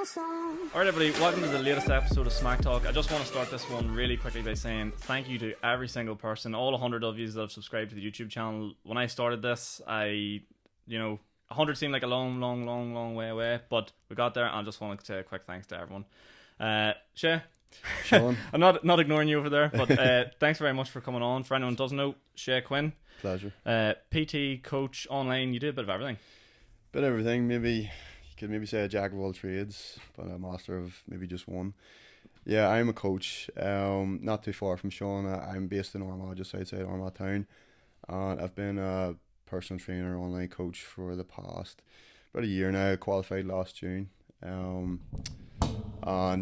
Alright everybody, welcome to the latest episode of Smac Talk. I just want to start this one really quickly by saying thank you to every single person, all 100 of you that have subscribed to the YouTube channel. When I started this, 100 seemed like a long way away, but we got there, and I just want to say a quick thanks to everyone. Shay, Sean. I'm not ignoring you over there, but thanks very much for coming on. For anyone who doesn't know, Shay Quinn. Pleasure. PT, coach, online, you do a bit of everything. Bit of everything, maybe. You could maybe say a jack of all trades, but a master of maybe just one. Yeah, I'm a coach, not too far from Sean. I'm based in Armagh, just outside Armagh town, and I've been a personal trainer, online coach for the past about a year now. Qualified last June, and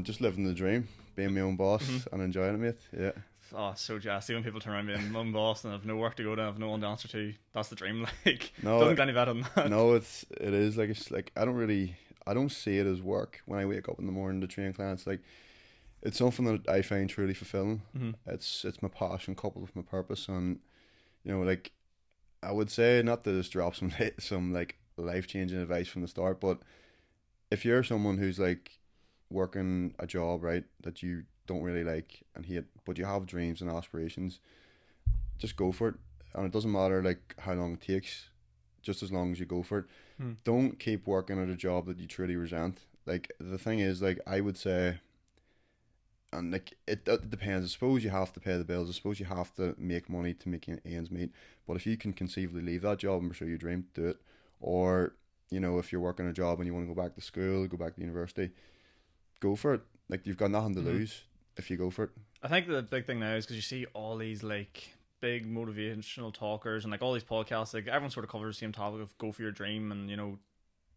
just living the dream, being my own boss and enjoying it, mate. Yeah. Oh, so jazzy when people turn around being mum boss and have no work to go to, have no one to answer to. That's the dream. Like, No, doesn't get any better than that. No, it is like, it's like I don't see it as work when I wake up in the morning to train clients. Like, it's something that I find truly fulfilling. It's my passion coupled with my purpose, and like I would say, not to just drop some like life changing advice from the start, but if you're someone who's like working a job, right, that you don't really like and hate, but you have dreams and aspirations, just go for it. And it doesn't matter like how long it takes, just as long as you go for it. Don't keep working at a job that you truly resent. Like, the thing is, like, I would say, and like it depends. I suppose you have to pay the bills, I suppose you have to make money to make ends meet, but if you can conceivably leave that job and pursue your dream, do it. Or if you're working a job and you want to go back to school, go back to university, go for it. Like, you've got nothing to lose if you go for it. I think the big thing now is because you see all these like big motivational talkers and like all these podcasts, like everyone sort of covers the same topic of go for your dream and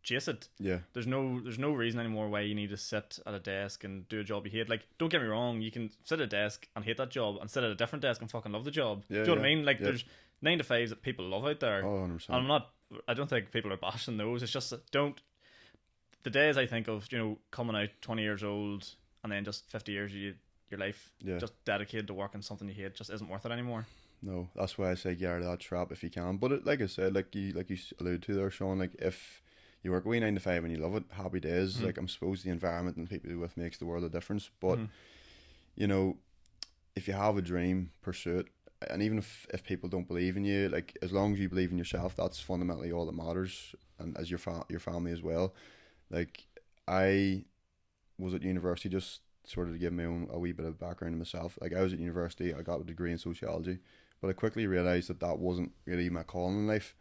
chase it. Yeah. There's no reason anymore why you need to sit at a desk and do a job you hate. Like, don't get me wrong, you can sit at a desk and hate that job and sit at a different desk and fucking love the job. Yeah, do you know what I yeah, mean? Like, yeah. there's 9 to 5s that people love out there. Oh, 100%. And I don't think people are bashing those. It's just that the days I think of, coming out 20 years old and then just 50 years of your life just dedicated to working something you hate just isn't worth it anymore. No, that's why I say get out of that trap if you can. But like I said, like you alluded to there, Sean, like if you work away 9 to 5 and you love it, happy days. Like, I'm supposed the environment and people you're with makes the world a difference. But if you have a dream, pursue it. And even if people don't believe in you, like, as long as you believe in yourself, that's fundamentally all that matters. And as your family as well. Like, I was at university, just sort of to give a wee bit of background to myself. Like, I was at university, I got a degree in sociology, but I quickly realised that wasn't really my calling in life,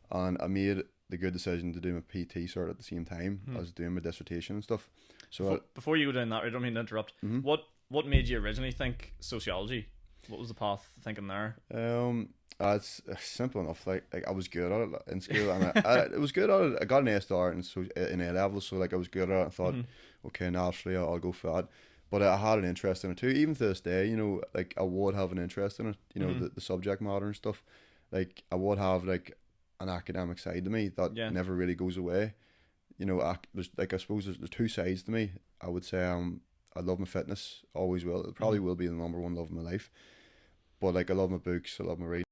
and I made the good decision to do my PT cert at the same time as doing my dissertation and stuff. So before you go down that, I don't mean to interrupt. What made you originally think sociology? What was the path thinking there? It's simple enough. Like I was good at it in school, and I was good at it. I got an A star in A level, so like I was good at it. I thought, okay, naturally I'll go for that. But I had an interest in it too. Even to this day, like I would have an interest in it. The subject matter and stuff. Like, I would have like an academic side to me that never really goes away. There's, like, I suppose there's 2 sides to me. I would say I love my fitness, always will. It probably will be the number one love of my life. But like, I love my books, I love my reading,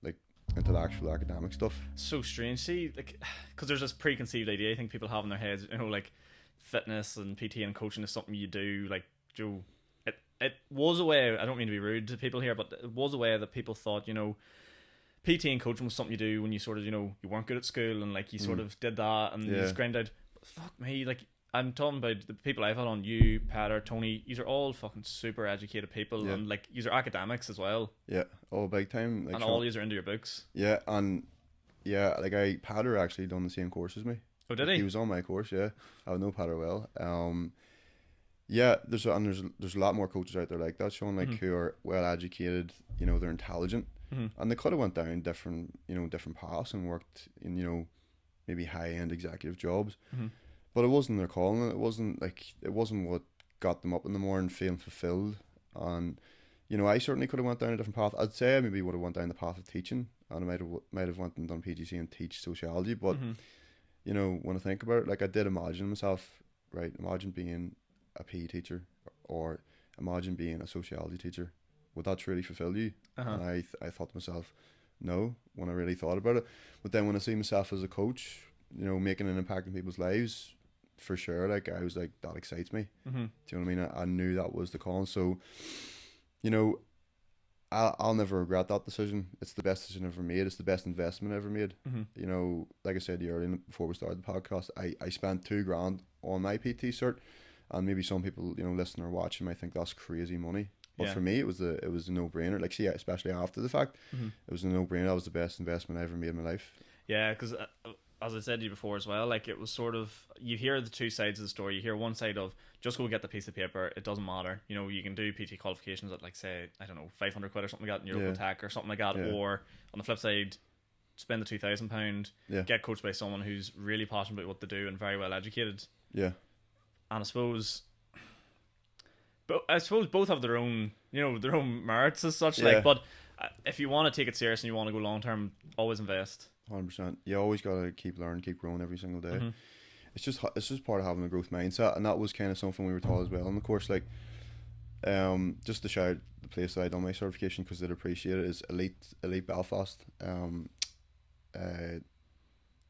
like intellectual academic stuff. So strange, see, like, because there's this preconceived idea I think people have in their heads, like fitness and PT and coaching is something you do. Like, it was a way, I don't mean to be rude to people here, but it was a way that people thought, PT and coaching was something you do when you sort of, you weren't good at school and like you sort of did that and you just grind out. But fuck me, like, I'm talking about the people I've had on, you, Peter, Tony, these are all fucking super educated people and like, these are academics as well. Yeah, all big time. Like, and all these are into your books. Yeah, and like Peter actually done the same course as me. Oh, did he? He was on my course, yeah. I know Peter well. Yeah, there's a lot more coaches out there like that, Sean, like who are well educated, they're intelligent. And they could have went down different paths and worked in, maybe high-end executive jobs. But it wasn't their calling. It wasn't what got them up in the morning feeling fulfilled. And I certainly could have went down a different path. I'd say I maybe would have went down the path of teaching, and I might have went and done PGC and teach sociology. But when I think about it, like, I did imagine myself, right? Imagine being a PE teacher, or imagine being a sociology teacher. Would that truly fulfill you? And I thought to myself, no, when I really thought about it. But then when I see myself as a coach, making an impact in people's lives, for sure. Like, I was like, that excites me. Mm-hmm. Do you know what I mean? I knew that was the call. So, you know, I'll never regret that decision. It's the best decision I ever made. It's the best investment I ever made. Mm-hmm. You know, like I said to you earlier before we started the podcast, I spent $2,000 on my PT cert, and maybe some people, you know, listening or watching might think that's crazy money. But for me, it was a no brainer. Like, see, especially after the fact, it was a no brainer. That was the best investment I ever made in my life. Yeah, because as I said to you before as well, like, it was sort of, you hear the two sides of the story. You hear one side of, just go get the piece of paper, it doesn't matter. You know, you can do PT qualifications at, like, say, I don't know, 500 quid or something like that in your local tech or something like that. Or on the flip side, spend the £2,000, get coached by someone who's really passionate about what they do and very well educated. Yeah. And I suppose both have their own, you know, their own merits as such. Like, but if you want to take it serious and you want to go long term, always invest. 100%. You always gotta keep learning, keep growing every single day. Mm-hmm. It's just part of having a growth mindset, and that was kind of something we were taught as well in the course. Like, just to shout the place that I done my certification because they'd appreciate it is Elite Belfast.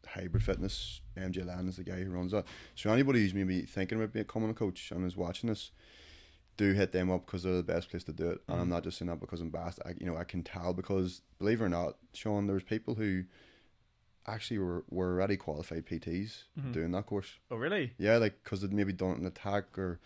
Hybrid Fitness. MJ Land is the guy who runs that. So anybody who's maybe thinking about becoming a coach and is watching this, do hit them up because they're the best place to do it. And I'm not just saying that because I'm biased. I can tell because, believe it or not, Sean, there's people who actually were already qualified PTs doing that course. Oh, really? Yeah, like, because they'd maybe done it in attack or...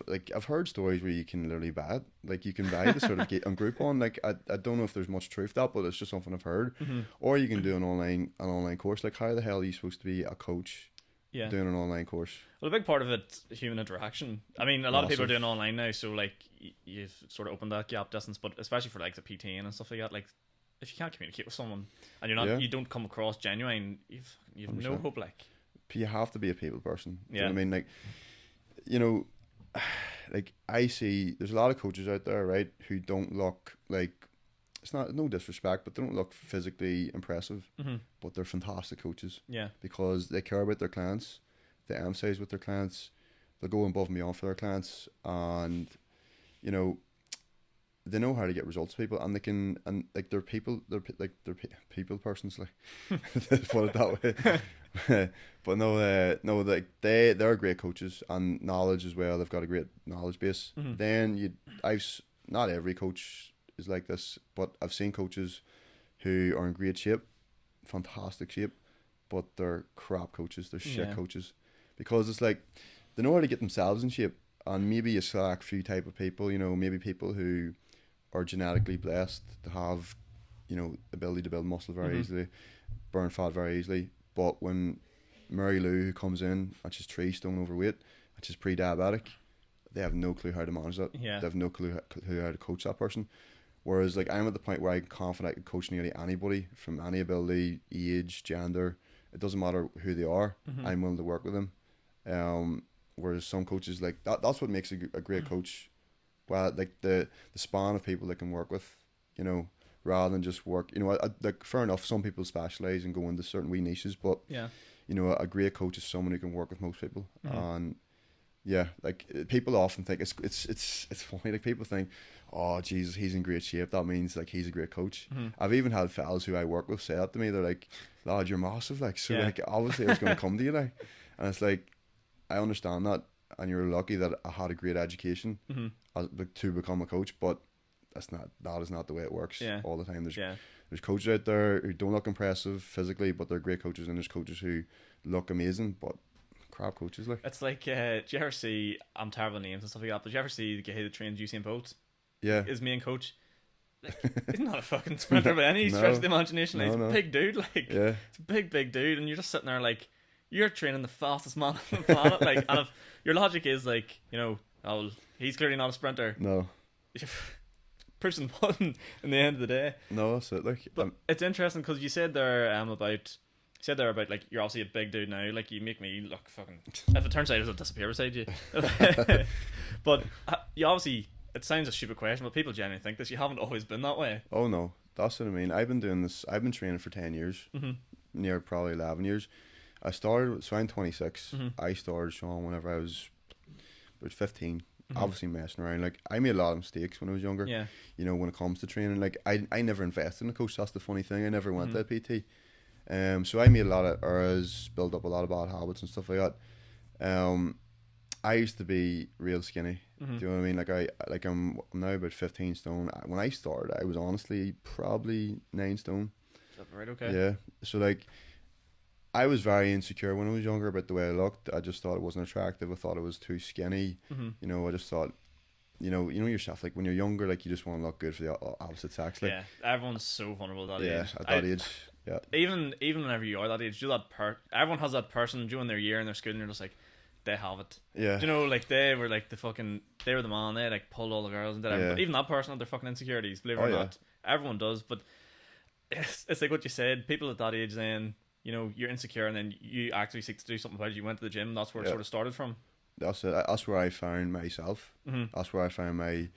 Like, I've heard stories where you can literally buy it. Like, you can buy the certificate on Groupon. Like, I don't know if there's much truth to that, but it's just something I've heard. Or you can do an online course. Like, how the hell are you supposed to be a coach doing an online course? Well, a big part of it, human interaction. I mean, a lot of people are doing online now, so, like, you've sort of opened that gap distance, but especially for, like, the PT and stuff like that, like, if you can't communicate with someone and you don't come across genuine, you've no hope. Like, you have to be a people person. Yeah. You know what I mean? Like, you know, like, I see there's a lot of coaches out there, right, who don't look like, it's not, no disrespect, but they don't look physically impressive, but they're fantastic coaches. Yeah. Because they care about their clients, they emphasize with their clients, they go above and beyond for their clients, and, you know, they know how to get results to people, and they can, and like, they're people persons, like, put it that way. But no, like, they're great coaches and knowledge as well. They've got a great knowledge base. Then not every coach is like this, but I've seen coaches who are in great shape, fantastic shape, but they're crap coaches. They're shit coaches, because it's like they know how to get themselves in shape, and maybe a select few type of people, you know, maybe people who are genetically blessed to have, you know, ability to build muscle very easily, burn fat very easily. But when Mary Lou, who comes in and she's 3 stone overweight and she's pre-diabetic, they have no clue how to manage that. Yeah. They have no clue how to coach that person. Whereas, like, I'm at the point where I'm confident I can coach nearly anybody from any ability, age, gender. It doesn't matter who they are. I'm willing to work with them. Whereas some coaches, like, that's what makes a great coach. Well, like, the span of people they can work with, you know, rather than just work, you know, like, fair enough, some people specialise and go into certain wee niches, but you know, a great coach is someone who can work with most people. And yeah, like, people often think it's funny, like, people think, oh Jesus, he's in great shape, that means, like, he's a great coach. I've even had fellas who I work with say that to me. They're like, lad, you're massive, like, so like, obviously I was going to come to you, like. And it's like, I understand that, and you're lucky that I had a great education to become a coach, but that is not the way it works all the time. There's coaches out there who don't look impressive physically, but they're great coaches, and there's coaches who look amazing, but crap coaches. Like, it's like, do you ever see, I'm terrible at names and stuff like that, but do you ever see the guy that trains Usain Bolt? Yeah. His main coach? Like, he's not a fucking sprinter by any stretch of the imagination. He's a big dude, like, he's a big dude, and you're just sitting there like, you're training the fastest man on the planet, like, and if your logic is like, you know, oh, he's clearly not a sprinter. No. Person won in the end of the day. No, that's it. Like, but it's interesting because you said there about like, you're obviously a big dude now. Like, you make me look fucking. If it turns out I'll disappear beside you. But you obviously, it sounds a stupid question, but people genuinely think this. You haven't always been that way. Oh no, that's what I mean. I've been doing this. I've been training for 10 years, near probably 11 years. I started. So I'm 26. I started, Sean, whenever I was about 15. Obviously messing around. Like, I made a lot of mistakes when I was younger. Yeah. You know, when it comes to training, like, I never invested in a coach. That's the funny thing. I never went to a PT. So I made a lot of errors, built up a lot of bad habits and stuff like that. I used to be real skinny. Mm-hmm. Do you know what I mean? I'm now about 15 stone. When I started, I was honestly probably 9 stone. Right. Okay. Yeah. So like, I was very insecure when I was younger about the way I looked. I just thought it wasn't attractive. I thought it was too skinny. Mm-hmm. You know, I just thought, you know yourself. Like when you're younger, like you just want to look good for the opposite sex. Like, yeah, everyone's so vulnerable at that age. Yeah, at that age. Yeah. Even whenever you are that age, everyone has that person during their year in their school, and you're just like, they have it. Yeah. Do you know, like they were like they were the man. They like pulled all the girls and did everything. But even that person had their fucking insecurities. Believe it or not, everyone does. But it's like what you said. People at that age, then you know you're insecure, and then you actually seek to do something about it. You went to the gym. That's where it sort of started from. That's it. That's where I found myself. Mm-hmm. That's where I found my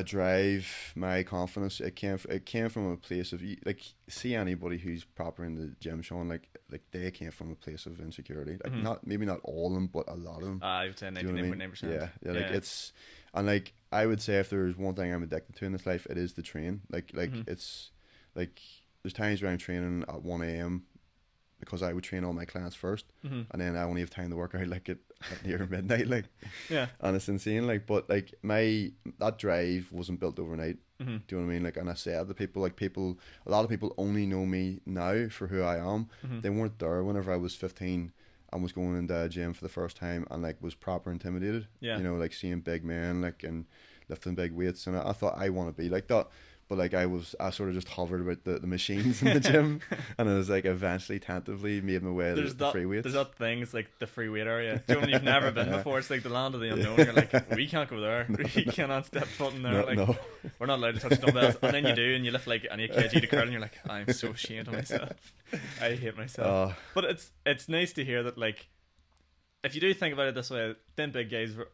drive, my confidence. It came from a place of like, see anybody who's proper in the gym, Sean, like they came from a place of insecurity. Like maybe not all of them, but a lot of them. I would say 99.9%. Yeah. Like it's, and like I would say if there's one thing I'm addicted to in this life, it is the train. Like it's like there's times where I'm training at 1 a.m. because I would train all my clients first, and then I only have time to work out like at near midnight, like and it's insane. Like, but like that drive wasn't built overnight. Do you know what I mean? Like, and I said to people, a lot of people only know me now for who I am. They weren't there whenever I was 15 and was going into a gym for the first time and like was proper intimidated. You know, like seeing big men like and lifting big weights, and I thought I want to be like that. But like I sort of just hovered about the machines in the gym, and I was like eventually tentatively made my way to the free weights. There's that thing, it's like the free weight area. Do you know when you've never been before? It's like the land of the unknown. You're like, we can't go there. We cannot step foot in there. No. We're not allowed to touch dumbbells. And then you do, and you lift like an 8 kg to curl, and you're like, I'm so ashamed of myself. I hate myself. But it's nice to hear that, like, if you do think about it this way, then big guys were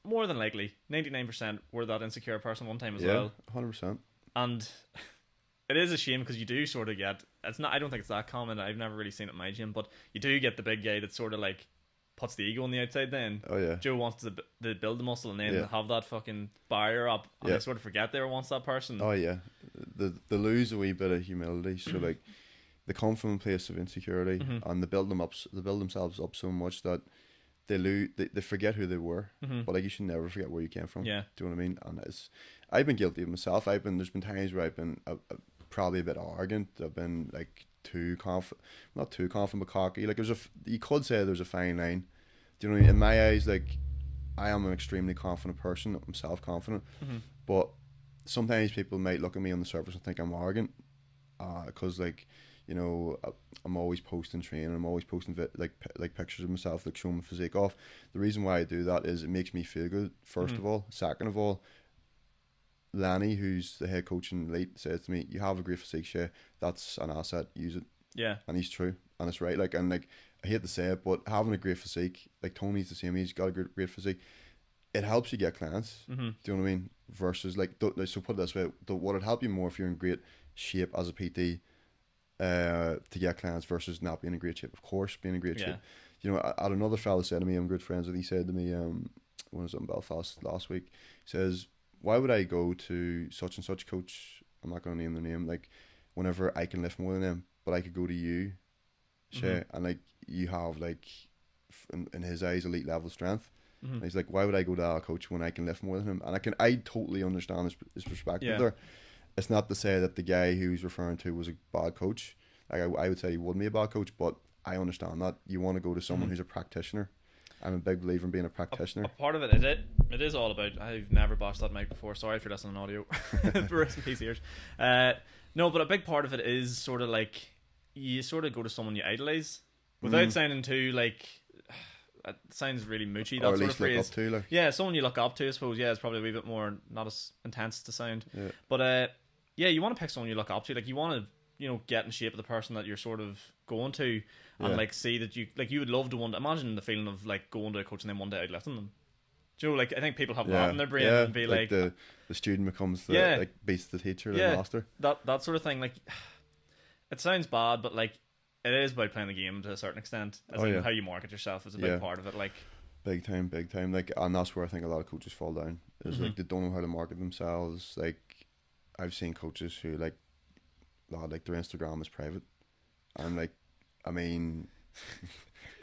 more than likely 99% were that insecure person one time as well. 100%. And it is a shame because you do sort of get, it's not, I don't think it's that common. I've never really seen it in my gym, but you do get the big guy that sort of like puts the ego on the outside then. Oh yeah. Joe wants to build the muscle and then have that fucking barrier up, and they sort of forget they were once that person. Oh yeah. They lose a wee bit of humility. So like they come from a place of insecurity and they build themselves up so much that they forget who they were. But like, you should never forget where you came from. Yeah. Do you know what I mean? And I've been guilty of myself. There's been times where I've been probably a bit arrogant. I've been like not too confident, but cocky. Like you could say there's a fine line. Do you know what I mean? In my eyes, like I am an extremely confident person. I'm self-confident, but sometimes people might look at me on the surface and think I'm arrogant, because like, you know, I'm always posting training. I'm always posting like pictures of myself, like showing my physique off. The reason why I do that is it makes me feel good. First of all, second of all, Lanny, who's the head coach in Elite, says to me, "You have a great physique, Shay. That's an asset. Use it." Yeah, and he's true, and it's right. Like, and like, I hate to say it, but having a great physique, like Tony's the same. He's got a great physique. It helps you get clients. Do you know what I mean? Versus like, so put it this way: would it help you more if you're in great shape as a PT to get clients versus not being in great shape? Of course, being in great shape. You know, I had another fella said to me, I'm good friends with. He said to me, when I was in Belfast last week, he says, "Why would I go to such and such coach? I'm not going to name the name. Like, whenever I can lift more than them, but I could go to you, Shay, and like you have like, in his eyes, elite level strength." And he's like, "Why would I go to that coach when I can lift more than him?" And I totally understand his perspective there. It's not to say that the guy he was referring to was a bad coach. Like I would say he wouldn't be a bad coach, but I understand that you want to go to someone who's a practitioner. I'm a big believer in being a practitioner. A part of it is it is all about. I've never bashed that mic before. Sorry for listening on audio. Rest in peace, ears. No, but a big part of it is sort of like you sort of go to someone you idolize without sounding too like. It sounds really moochy. That or at sort least of phrase. Look up to, like. Yeah, someone you look up to, I suppose. Yeah, it's probably a wee bit more not as intense to sound. Yeah. But yeah, you want to pick someone you look up to. Like you want to, you know, get in shape of the person that you're sort of going to, and like see that you would love to imagine the feeling of like going to a coach and then one day outlifting them. Do you know, like I think people have that in their brain and be like the student becomes like beats the teacher, the master. That sort of thing. Like it sounds bad, but like it is about playing the game to a certain extent. As in how you market yourself is a big part of it. Like big time. Like, and that's where I think a lot of coaches fall down. Is like they don't know how to market themselves. Like I've seen coaches who like their Instagram is private, and like I mean,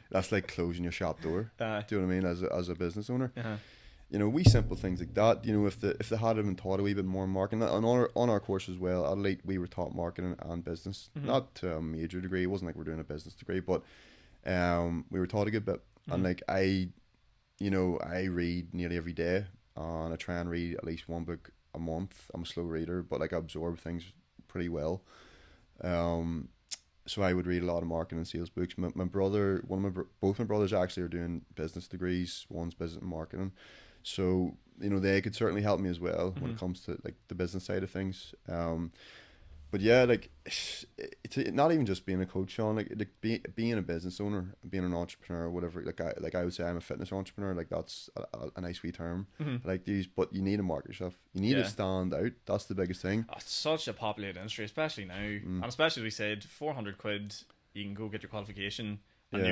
that's like closing your shop door. Do you know what I mean? As a business owner, you know, simple things like that. You know, if they had been taught a wee bit more marketing, and on our course as well, at Elite, we were taught marketing and business, not to a major degree. It wasn't like we're doing a business degree, but we were taught a good bit. And like I read nearly every day, and I try and read at least one book a month. I'm a slow reader, but like I absorb things pretty well. So I would read a lot of marketing and sales books. My brother, both my brothers actually are doing business degrees. One's business and marketing, so you know they could certainly help me as well when it comes to like the business side of things. But yeah, like it's not even just being a coach, Sean. Like being a business owner, being an entrepreneur, whatever. Like I would say, I'm a fitness entrepreneur. Like that's a nice wee term. Like these, but you need to market yourself. You need to stand out. That's the biggest thing. It's such a populated industry, especially now, and especially as we said, £400, you can go get your qualification, and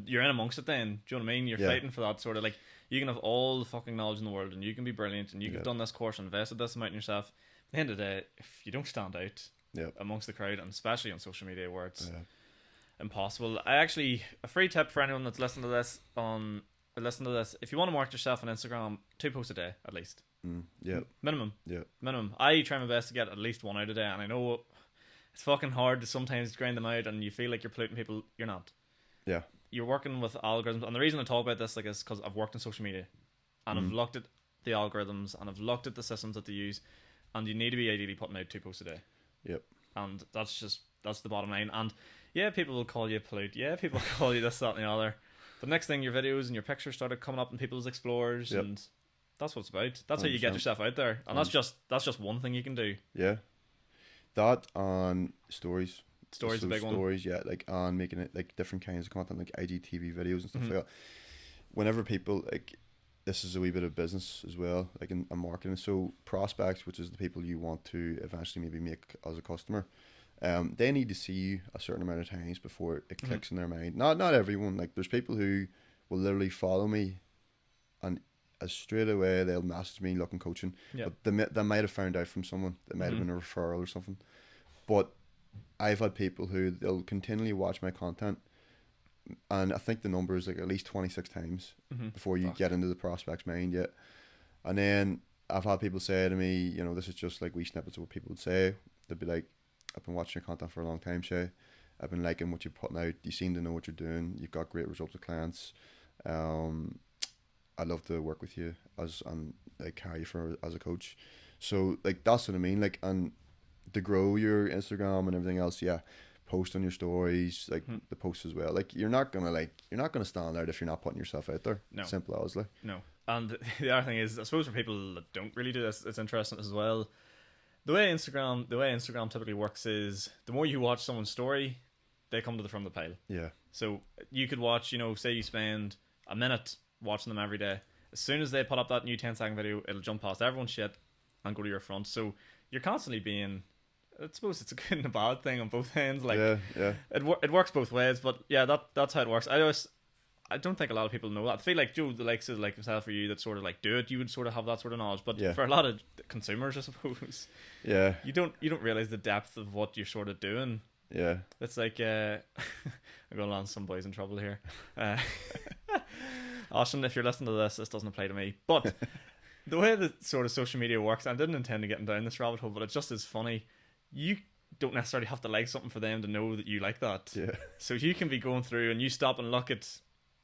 you're in amongst it. Then, do you know what I mean? You're fighting for that sort of like you can have all the fucking knowledge in the world, and you can be brilliant, and you have done this course and invested this amount in yourself. At the end of the day, if you don't stand out amongst the crowd, and especially on social media where it's impossible. A free tip for anyone that's listening to this if you want to market yourself on Instagram, 2 posts a day at least. Minimum. I try my best to get at least 1 out a day, and I know it's fucking hard to sometimes grind them out, and you feel like you're polluting people. You're not. You're working with algorithms, and the reason I talk about this is because I've worked in social media, and I've looked at the algorithms, and I've looked at the systems that they use, and you need to be ideally putting out 2 posts a day. And that's the bottom line. And people will call you pollute. People will call you this, that, and the other. But next thing, your videos and your pictures started coming up in people's explorers, and that's what it's about. That's 100%. How you get yourself out there, and that's just one thing you can do. That and stories. Stories, a big one. Stories, like and making it like different kinds of content, like IGTV videos and stuff like that. Whenever people like. This is a wee bit of business as well, like in marketing. So prospects, which is the people you want to eventually maybe make as a customer, they need to see you a certain amount of times before it clicks in their mind. Not everyone. Like there's people who will literally follow me, and straight away they'll message me looking coaching. But they might have found out from someone. It might have been a referral or something. But I've had people who they'll continually watch my content. And I think the number is like at least 26 times before you get into the prospect's mind yet. And then I've had people say to me, you know, this is just like wee snippets of what people would say. They'd be like, I've been watching your content for a long time, Shay. I've been liking what you're putting out. You seem to know what you're doing. You've got great results with clients. I'd love to work with you and like carry you as a coach. So like that's what I mean. Like, and to grow your Instagram and everything else, post on your stories, like the posts as well. Like you're not gonna stand out if you're not putting yourself out there. No. Simple as like. No. And the other thing is, I suppose for people that don't really do this, it's interesting as well. The way Instagram typically works is the more you watch someone's story, they come to the front of the pile. Yeah. So you could watch, say you spend a minute watching them every day. As soon as they put up that new 10-second video, it'll jump past everyone's shit and go to your front. So you're constantly being, I suppose it's a good and a bad thing on both ends. Like, it works both ways, but that's how it works. I don't think a lot of people know that. I feel like Joe, the likes of like myself or you that sort of like do it, you would sort of have that sort of knowledge. But for a lot of consumers, I suppose, you don't realize the depth of what you're sort of doing. Yeah, it's like I'm going to land some boys in trouble here. Austin, if you're listening to this doesn't apply to me. But the way that sort of social media works, I didn't intend to get down this rabbit hole, but it just is funny. You don't necessarily have to like something for them to know that you like that. Yeah. So you can be going through and you stop and look at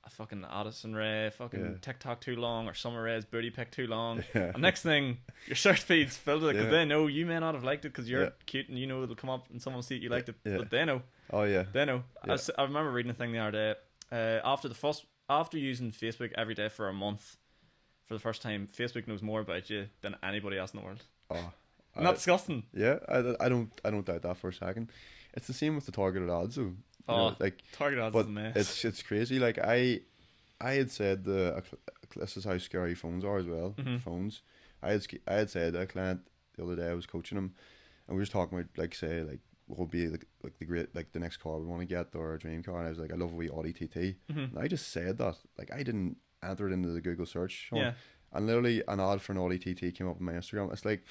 a fucking Addison Rae fucking TikTok too long, or Summer Rae's booty pic too long. Yeah. And next thing, your search feed's filled with it because they know you may not have liked it because you're cute and you know it'll come up and someone will see that you liked it. But they know. Oh yeah. They know. Yeah. I remember reading a thing the other day. After using Facebook every day for a month for the first time, Facebook knows more about you than anybody else in the world. Oh. Not disgusting. Yeah, I don't doubt that for a second. It's the same with the targeted ads though. Like targeted ads is a mess. It's crazy. Like I had said this is how scary phones are as well. Mm-hmm. Phones. I had said to a client the other day, I was coaching him, and we were just talking about like what would be like the great, like the next car we want to get or a dream car, and I was like, I love a wee Audi TT. Mm-hmm. And I just said that, like I didn't enter it into the Google search, and literally an ad for an Audi TT came up on my Instagram. It's like,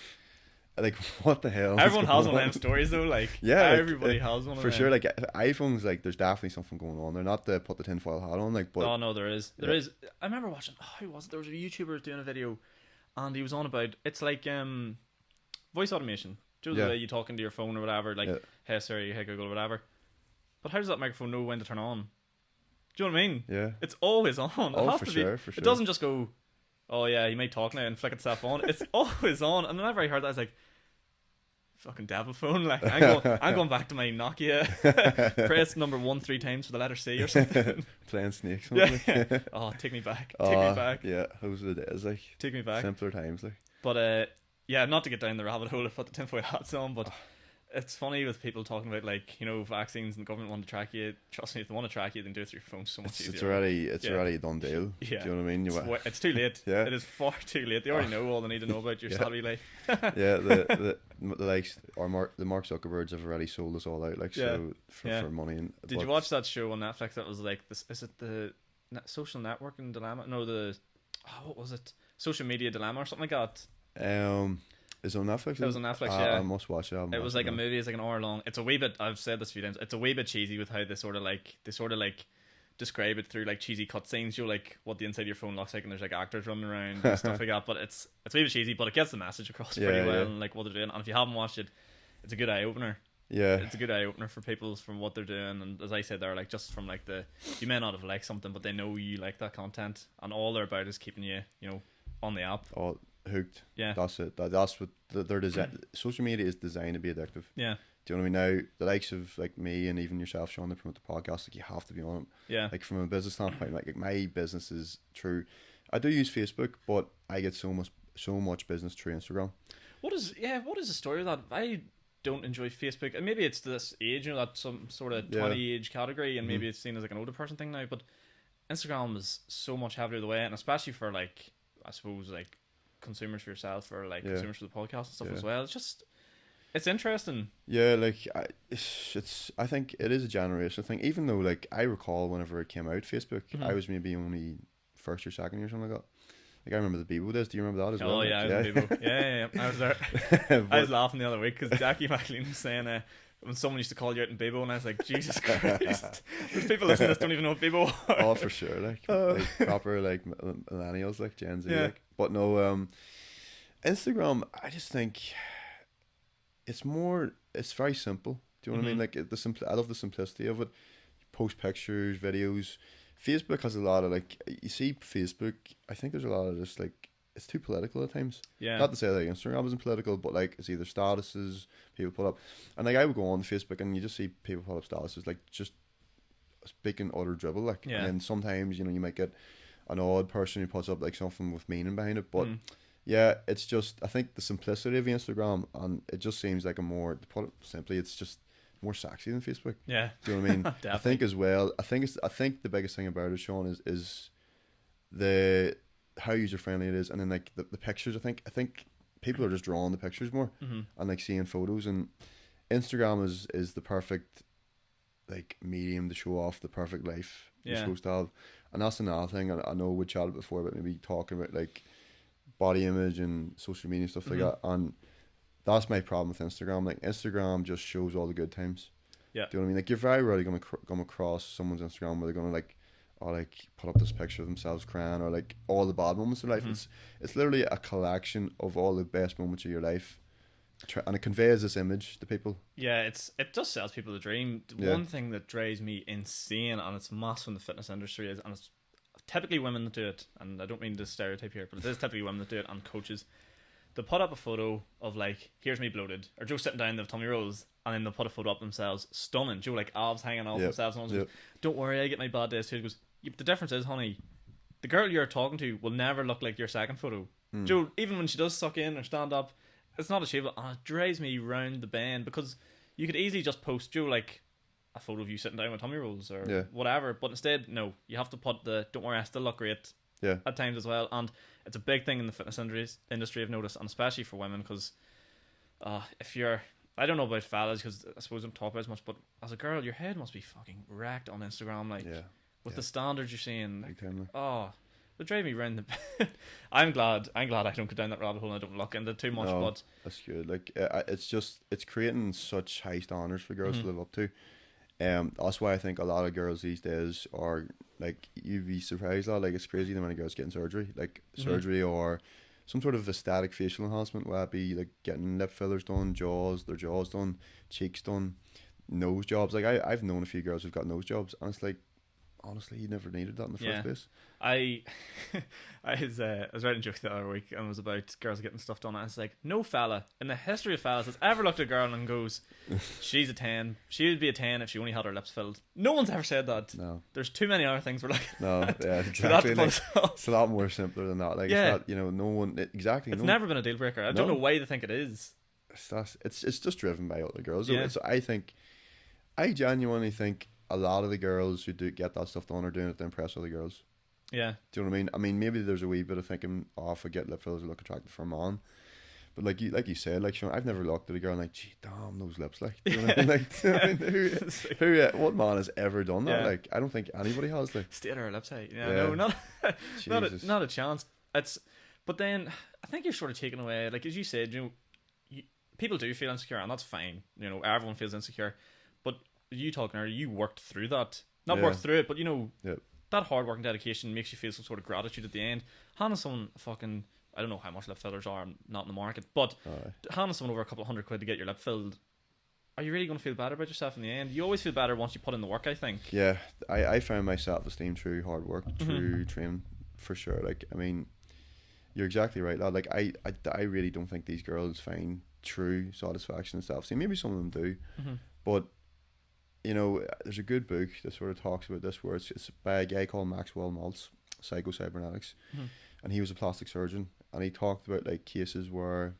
like what the hell? Everyone has one of them stories though. Like yeah, everybody has one of for them. sure. Like iPhones, like there's definitely something going on. They're not to put the tinfoil hat on. Like, but oh no, there is. There is. I remember watching. Oh, who was it? There was a YouTuber doing a video, and he was on about it's like voice automation. Just the way you talk into your phone or whatever. Like, hey Siri, hey Google, or whatever. But how does that microphone know when to turn on? Do you know what I mean? Yeah. It's always on. Oh, it has for to sure, be. for sure. It doesn't just go, oh yeah, you may talk now and flick itself on. It's always on. And whenever I heard that, I was like, fucking devil phone. Like, I'm going back to my Nokia. Press number 1 3 times for the letter C or something. Playing snakes. Yeah. Oh, take me back. Take me back. Yeah, those are the days. Like, take me back. Simpler times. Like, but yeah, not to get down the rabbit hole of put the tinfoil hats on, but it's funny with people talking about, like, you know, vaccines and the government want to track you. Trust me, if they want to track you, then do it through your phone so much easier. It's already a done deal. Yeah. Do you know what I mean? It's too late. Yeah. It is far too late. They already know all they need to know about your salary life. Yeah, the likes the Mark Zuckerbergs have already sold us all out. Like, so for money. And did you watch that show on Netflix that was like this? Is it the social networking dilemma? No, what was it? Social media dilemma or something like that. Is it on Netflix? It was on Netflix, yeah. I must watch it. It was like a movie. It's like an hour long. It's a wee bit. I've said this a few times. It's a wee bit cheesy with how they sort of like describe it through like cheesy cutscenes. You know, like what the inside of your phone looks like, and there's like actors running around and stuff like that. But it's a wee bit cheesy, but it gets the message across pretty well and like what they're doing. And if you haven't watched it, it's a good eye opener. Yeah, it's a good eye opener for people from what they're doing. And as I said, they're like just from like you may not have liked something, but they know you like that content, and all they're about is keeping you, you know, on the app. Oh, hooked. Yeah, that's it. That's what their design. Social media is designed to be addictive. Yeah. Do you know what I mean? Now, the likes of like me and even yourself, Sean, they promote the podcast. Like, you have to be on it. Yeah. Like, from a business standpoint, like my business is true. I do use Facebook, but I get so much business through Instagram. What is the story of that? I don't enjoy Facebook, and maybe it's this age, you know, that some sort of 20 age category, and maybe it's seen as like an older person thing now. But Instagram is so much heavier the way, and especially for like, I suppose, like consumers for yourself, or like consumers for the podcast and stuff as well. It's interesting. Yeah, like I think it is a generational thing. Even though, like, I recall whenever it came out, Facebook, I was maybe only first or second year or something like that. Like, I remember the Bebo days. Do you remember that as well? Oh yeah, I was Bebo. Yeah. I was there. I was laughing the other week because Jackie McLean was saying when someone used to call you out in Bebo, and I was like, Jesus Christ, there's people listening to this don't even know what Bebo are. Oh, for sure, like proper like millennials, like Gen Z. Like. But no, Instagram, I just think it's very simple. Do you know what I mean? Like, I love the simplicity of it. You post pictures, videos. Facebook has a lot of, like, you see Facebook, I think there's a lot of just, like, it's too political at times. Yeah. Not to say that Instagram isn't political, but, like, it's either statuses people put up. And, like, I would go on Facebook and you just see people put up statuses, like, just speaking utter dribble, like. Yeah. And then sometimes, you know, you might get an odd person who puts up, like, something with meaning behind it. But, yeah, it's just, I think the simplicity of Instagram, and it just seems like to put it simply, it's just more sexy than Facebook. Yeah. Do you know what I mean? I think as well, I think the biggest thing about it, Sean, is the how user friendly it is, and then like the pictures. I think people are just drawing the pictures more and like seeing photos, and Instagram is the perfect like medium to show off the perfect life you're supposed to have. And that's another thing. I know we chatted before about maybe talking about like body image and social media and stuff like that, and that's my problem with Instagram. Like, Instagram just shows all the good times. Yeah. Do you know what I mean? Like, you're very rarely going to come across someone's Instagram where they're going to like put up this picture of themselves crying, or like all the bad moments of life. It's literally a collection of all the best moments of your life, and it conveys this image to people. Yeah, it just sells people the dream. One thing that drives me insane, and it's massive in the fitness industry, and it's typically women that do it, and I don't mean to stereotype here, but it is typically women that do it, and coaches. They'll put up a photo of like, here's me bloated, or Joe sitting down, they have tummy rolls, and then they'll put a photo up themselves, stunning, Joe, like abs hanging off themselves, and goes, don't worry, I get my bad days too. He goes, but the difference is, honey, the girl you're talking to will never look like your second photo. Joe, even when she does suck in or stand up, it's not achievable, and it drives me round the bend, because you could easily just post, Joe, like a photo of you sitting down with tummy rolls or whatever, but instead, no, you have to put don't worry, I still look great. Yeah, at times as well, and it's a big thing in the fitness industry I've noticed, and especially for women, because if you're, I don't know about fellas, because I suppose I don't talk about it as much, but as a girl, your head must be fucking wrecked on Instagram, like with the standards you're seeing. Like, They drive me round the. I'm glad I don't go down that rabbit hole and I don't look into it too much. No, But that's good. Like it's creating such high standards for girls to live up to. That's why I think a lot of girls these days are like, you'd be surprised, lad, like it's crazy the amount of girls getting surgery, like surgery or some sort of aesthetic facial enhancement, whether it be like getting lip fillers done, their jaws done, cheeks done, nose jobs. Like I've known a few girls who've got nose jobs, and it's like, honestly, you never needed that in the first place. I was writing a joke the other week, and it was about girls getting stuff done, and it's like, no fella in the history of fellas has ever looked at a girl and goes, she's a 10, she would be a 10 if she only had her lips filled. No one's ever said that. No, there's too many other things we're like. No, yeah, exactly. Like, it's a lot more simpler than that. Like, it's not, no one exactly. It's never been a deal breaker. I don't know why they think it is. It's just driven by other girls. Yeah. So I genuinely think a lot of the girls who do get that stuff done are doing it to impress other girls. Yeah. Do you know what I mean? I mean, maybe there's a wee bit of thinking, if I get lip fillers, I look attractive for a man. But like you said, like, Sean, I've never looked at a girl and like, gee, damn, those lips, like, do you know what I mean? Like, what man has ever done that? Like, I don't think anybody has. Like, stay at her lips, hey. No, not a chance. But then I think you're sort of taking away, like as you said, people do feel insecure, and that's fine. Everyone feels insecure. But you talking earlier, you worked through that. Not worked through it, but that hard work and dedication makes you feel some sort of gratitude at the end. Handing someone fucking, I don't know how much lip fillers are not in the market, but handing someone over a couple of $100 to get your lip filled, are you really going to feel better about yourself in the end? You always feel better once you put in the work, I think. Yeah, I found my self-esteem through hard work, through training, for sure. Like, I mean, you're exactly right, lad. Like, I really don't think these girls find true satisfaction and self-esteem. Maybe some of them do, but there's a good book that sort of talks about this, where it's by a guy called Maxwell Maltz, Psycho-Cybernetics, and he was a plastic surgeon, and he talked about like cases where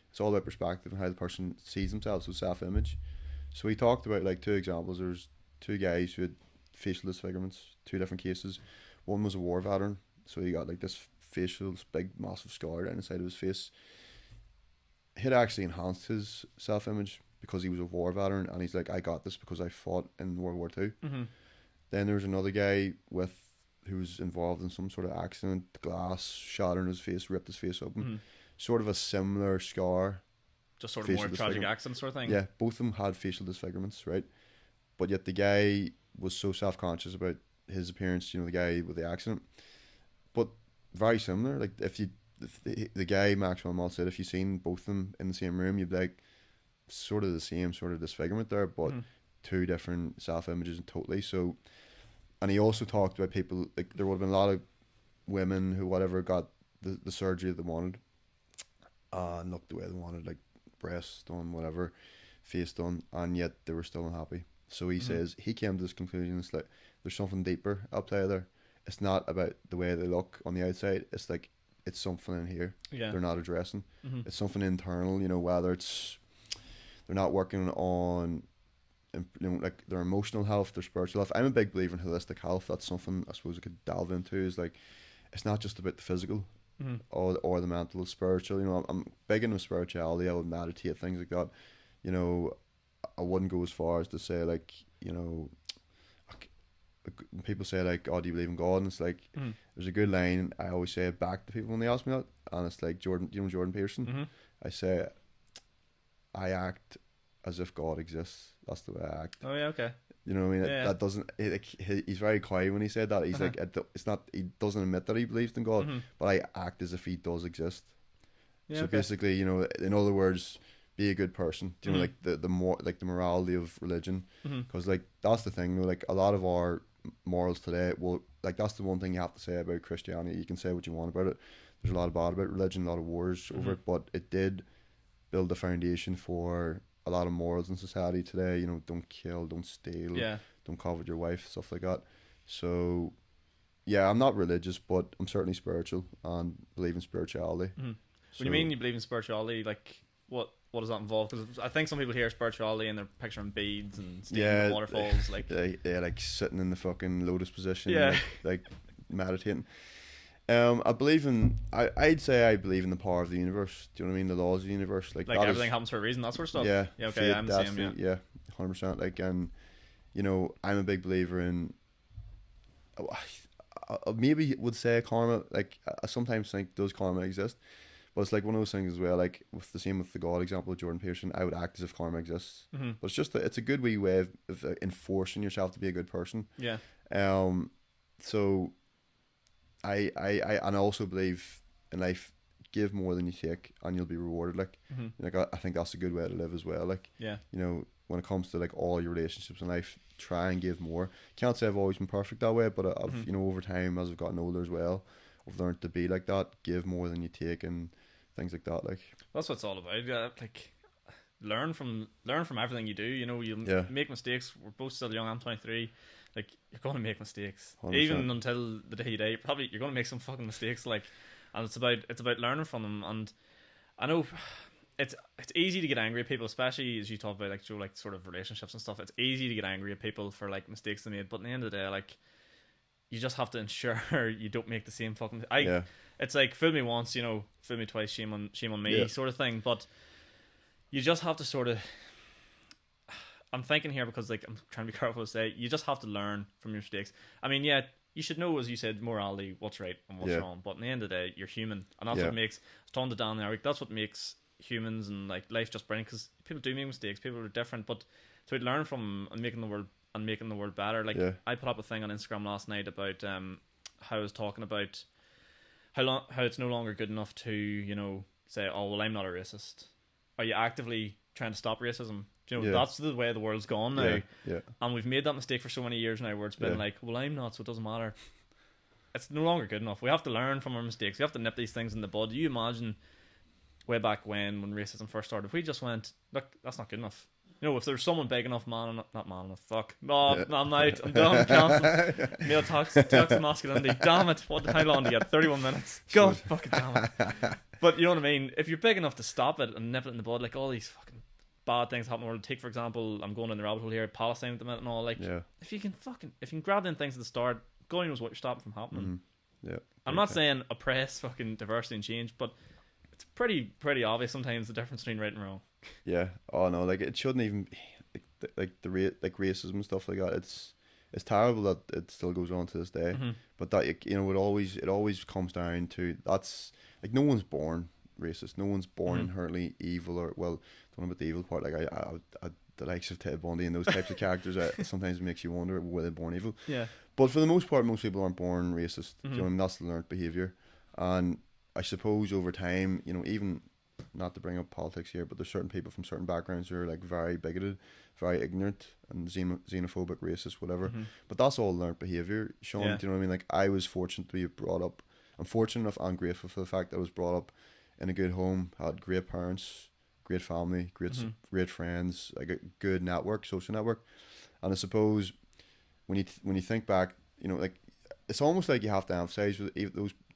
it's all about perspective and how the person sees themselves, so self-image. So he talked about like two examples. There's two guys who had facial disfigurements, two different cases. One was a war veteran, so he got like this big massive scar down the side of his face. He'd actually enhanced his self-image because he was a war veteran, and he's like, I got this because I fought in World War II. Then there was another guy who was involved in some sort of accident, glass shattered in his face, ripped his face open. Sort of a similar scar. Just sort of more tragic accident sort of thing. Yeah, both of them had facial disfigurements, right? But yet the guy was so self-conscious about his appearance, the guy with the accident. But very similar. Like, if the guy, Maxwell Maltz, said, if you seen both of them in the same room, you'd be like, sort of the same sort of disfigurement there, but two different self-images totally. So, and he also talked about people, like, there would have been a lot of women who got the surgery that they wanted, and looked the way they wanted, like breasts done, whatever, face done, and yet they were still unhappy. So he says he came to this conclusion, it's like there's something deeper at play there. It's not about the way they look on the outside, it's like it's something in here they're not addressing. It's something internal, whether it's they're not working on like their emotional health, their spiritual health. I'm a big believer in holistic health. That's something I suppose I could delve into, is like, it's not just about the physical or the mental, spiritual. I'm big into spirituality. I would meditate, things like that. I wouldn't go as far as to say like, when people say like, oh, do you believe in God? And it's like, there's a good line I always say it back to people when they ask me that, and it's like, Jordan Peterson. I say, I act as if God exists. That's the way I act. Oh yeah, okay. You know what I mean? Yeah. That doesn't. He's very quiet when he said that. He's like, it's not. He doesn't admit that he believes in God, but I act as if he does exist. Yeah, so basically, in other words, be a good person. Do you know, like the morality of religion? Because like that's the thing. Like a lot of our morals today, like that's the one thing you have to say about Christianity. You can say what you want about it. There's a lot bad about religion, a lot of wars over it, but it did build a foundation for a lot of morals in society today. Don't kill, don't steal, don't covet your wife, stuff like that. So yeah, I'm not religious, but I'm certainly spiritual and believe in spirituality. So, when you mean you believe in spirituality, like what does that involve? Because I think some people hear spirituality and they're picturing beads and steam waterfalls, like like sitting in the fucking lotus position, like meditating. I believe in. I'd say I believe in the power of the universe. Do you know what I mean? The laws of the universe, like everything happens for a reason. That sort of stuff. Yeah. Okay. I'm the same. Yeah. 100%. Like, and I'm a big believer in. I maybe would say karma. Like I sometimes think, does karma exist? But it's like one of those things as well. Like with the God example of Jordan Peterson, I would act as if karma exists. Mm-hmm. But it's just it's a good wee way of enforcing yourself to be a good person. Yeah. So I also believe in life, give more than you take and you'll be rewarded. Like I think that's a good way to live as well. Like, yeah, you know, when it comes to like all your relationships in life, try and give more. Can't say I've always been perfect that way, but I've you know, over time as I've gotten older as well, I've learned to be like that. Give more than you take and things like that. Like that's what it's all about. Yeah, like learn from everything you do. You know, you make mistakes. We're both still young. I'm 23. Like you're going to make mistakes 100%. even until the day you die. Probably you're going to make some fucking mistakes. Like, and it's about learning from them. And I know it's easy to get angry at people, especially as you talk about like Joe, like sort of relationships and stuff. It's easy to get angry at people for like mistakes they made, but in the end of the day, like you just have to ensure you don't make the same fucking. It's like fool me once, you know, fool me twice, shame on me, sort of thing. But you just have to sort of. I'm thinking here because like I'm trying to be careful to say you just have to learn from your mistakes. I mean, yeah, you should know, as you said, morality, what's right and what's wrong. But in the end of the day, you're human, and that's what makes. I was talking to Dan there. That's what makes humans and like life just brilliant, because people do make mistakes. People are different, but to learn from them and making the world better. Like I put up a thing on Instagram last night about how I was talking about how it's no longer good enough to, you know, say, oh well, I'm not a racist. Are you actively trying to stop racism? You know, that's the way the world's gone now. And we've made that mistake for so many years now, where it's been like, well, I'm not, so it doesn't matter. It's no longer good enough. We have to learn from our mistakes. We have to nip these things in the bud. You imagine way back when racism first started, if we just went, look, that's not good enough. You know, if there's someone big enough, I'm out. I'm done. Cancelled. Male toxic masculinity. Damn it. How long do you get? 31 minutes. God fucking damn it. But you know what I mean? If you're big enough to stop it and nip it in the bud, like all these fucking bad things happen in the world. Take, for example, I'm going in the rabbit hole here, Palestine at the minute and all. Like, if you can grab them things at the start, God knows what you're stopping from happening. I'm not saying oppress fucking diversity and change, but it's pretty obvious sometimes the difference between right and wrong. Oh no, like it shouldn't even be like racism and stuff like that. It's terrible that it still goes on to this day. But that, you know, it always comes down to, that's like, no one's born racist. No one's born inherently evil, or, well, don't know about the evil part. Like I the likes of Ted Bundy and those types of characters, sometimes makes you wonder, were they born evil? But for the most part, most people aren't born racist. You know, I mean, that's learned behaviour. And I suppose over time, you know, even not to bring up politics here, but there's certain people from certain backgrounds who are like very bigoted, very ignorant, and xenophobic, racist, whatever. But that's all learned behaviour, Sean. Do you know what I mean? Like, I was fortunate to be brought up. I'm fortunate enough and grateful for the fact that I was brought up in a good home, had great parents, great family, great friends, like a good network, social network. And I suppose when you think back, you know, like, it's almost like you have to emphasize with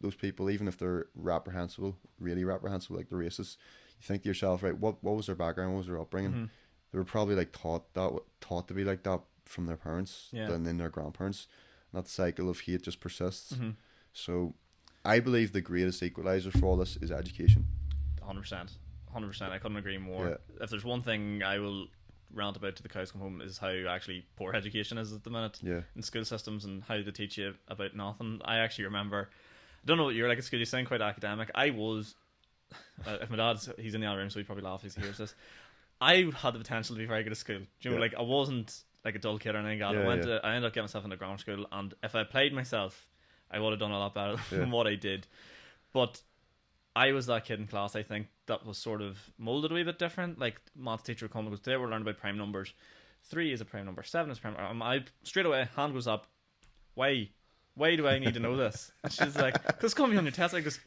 those people, even if they're reprehensible, really reprehensible, like the racists. You think to yourself, right, what was their background, what was their upbringing? They were probably like taught to be like that from their parents, and then their grandparents. And that cycle of hate just persists. So I believe the greatest equalizer for all this is education. 100%. I couldn't agree more. If there's one thing I will rant about to the cows come home, is how actually poor education is at the minute in school systems, and how they teach you about nothing. I actually remember, I don't know what you're like at school, you sound quite academic. I was, if my dad's, he's in the other room, so he probably laughs if he hears this. I had the potential to be very good at school. Do you know, like, I wasn't like a dull kid or anything. I ended up getting myself into grammar school, and if I applied myself, I would have done a lot better than what I did. But I was that kid in class, I think, that was sort of moulded a wee bit different. Like, maths teacher would come and goes, today we're learning about prime numbers. 3 is a prime number, 7 is a prime number. I straight away, hand goes up. Why do I need to know this? And she's like, because it's coming on your test. I goes,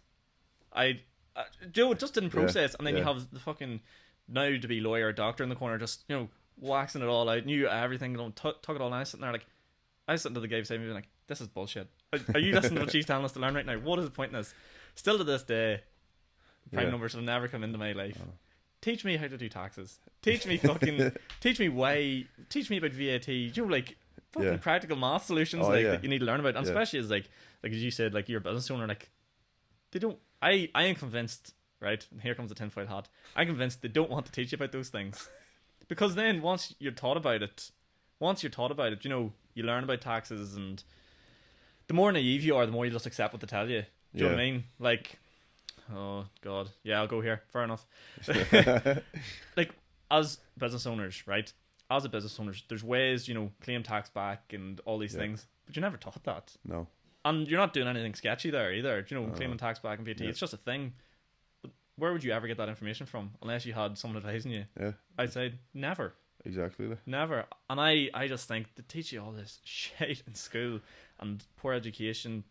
Joe, it just didn't process. And then you have the fucking now to be lawyer, doctor in the corner, just, you know, waxing it all out, knew everything, you know, took it all. And I was sitting there like, I was sitting to the guy beside me like, this is bullshit. Are you listening to what she's telling us to learn right now? What is the point in this? Still to this day, prime numbers have never come into my life. Teach me how to do taxes. Teach me about VAT. You know, like, fucking practical math solutions that you need to learn about. And especially as like as you said, like, you're a business owner, like, they don't, I am convinced, right, and here comes the tinfoil hat, I'm convinced they don't want to teach you about those things. Because then once you're taught about it, you know, you learn about taxes and the more naive you are, the more you just accept what they tell you. Do you know what I Yeah. mean? Like, oh god, yeah, I'll go here. Fair enough. Like, as business owners, right? As a business owners, there's ways, claim tax back and all these Yeah. things, but you're never taught that. No. And you're not doing anything sketchy there either. Claiming tax back and VAT, Yeah. it's just a thing. But where would you ever get that information from unless you had someone advising you? Yeah. I'd say never. Exactly. Never. And I just think they teach you all this shit in school and poor education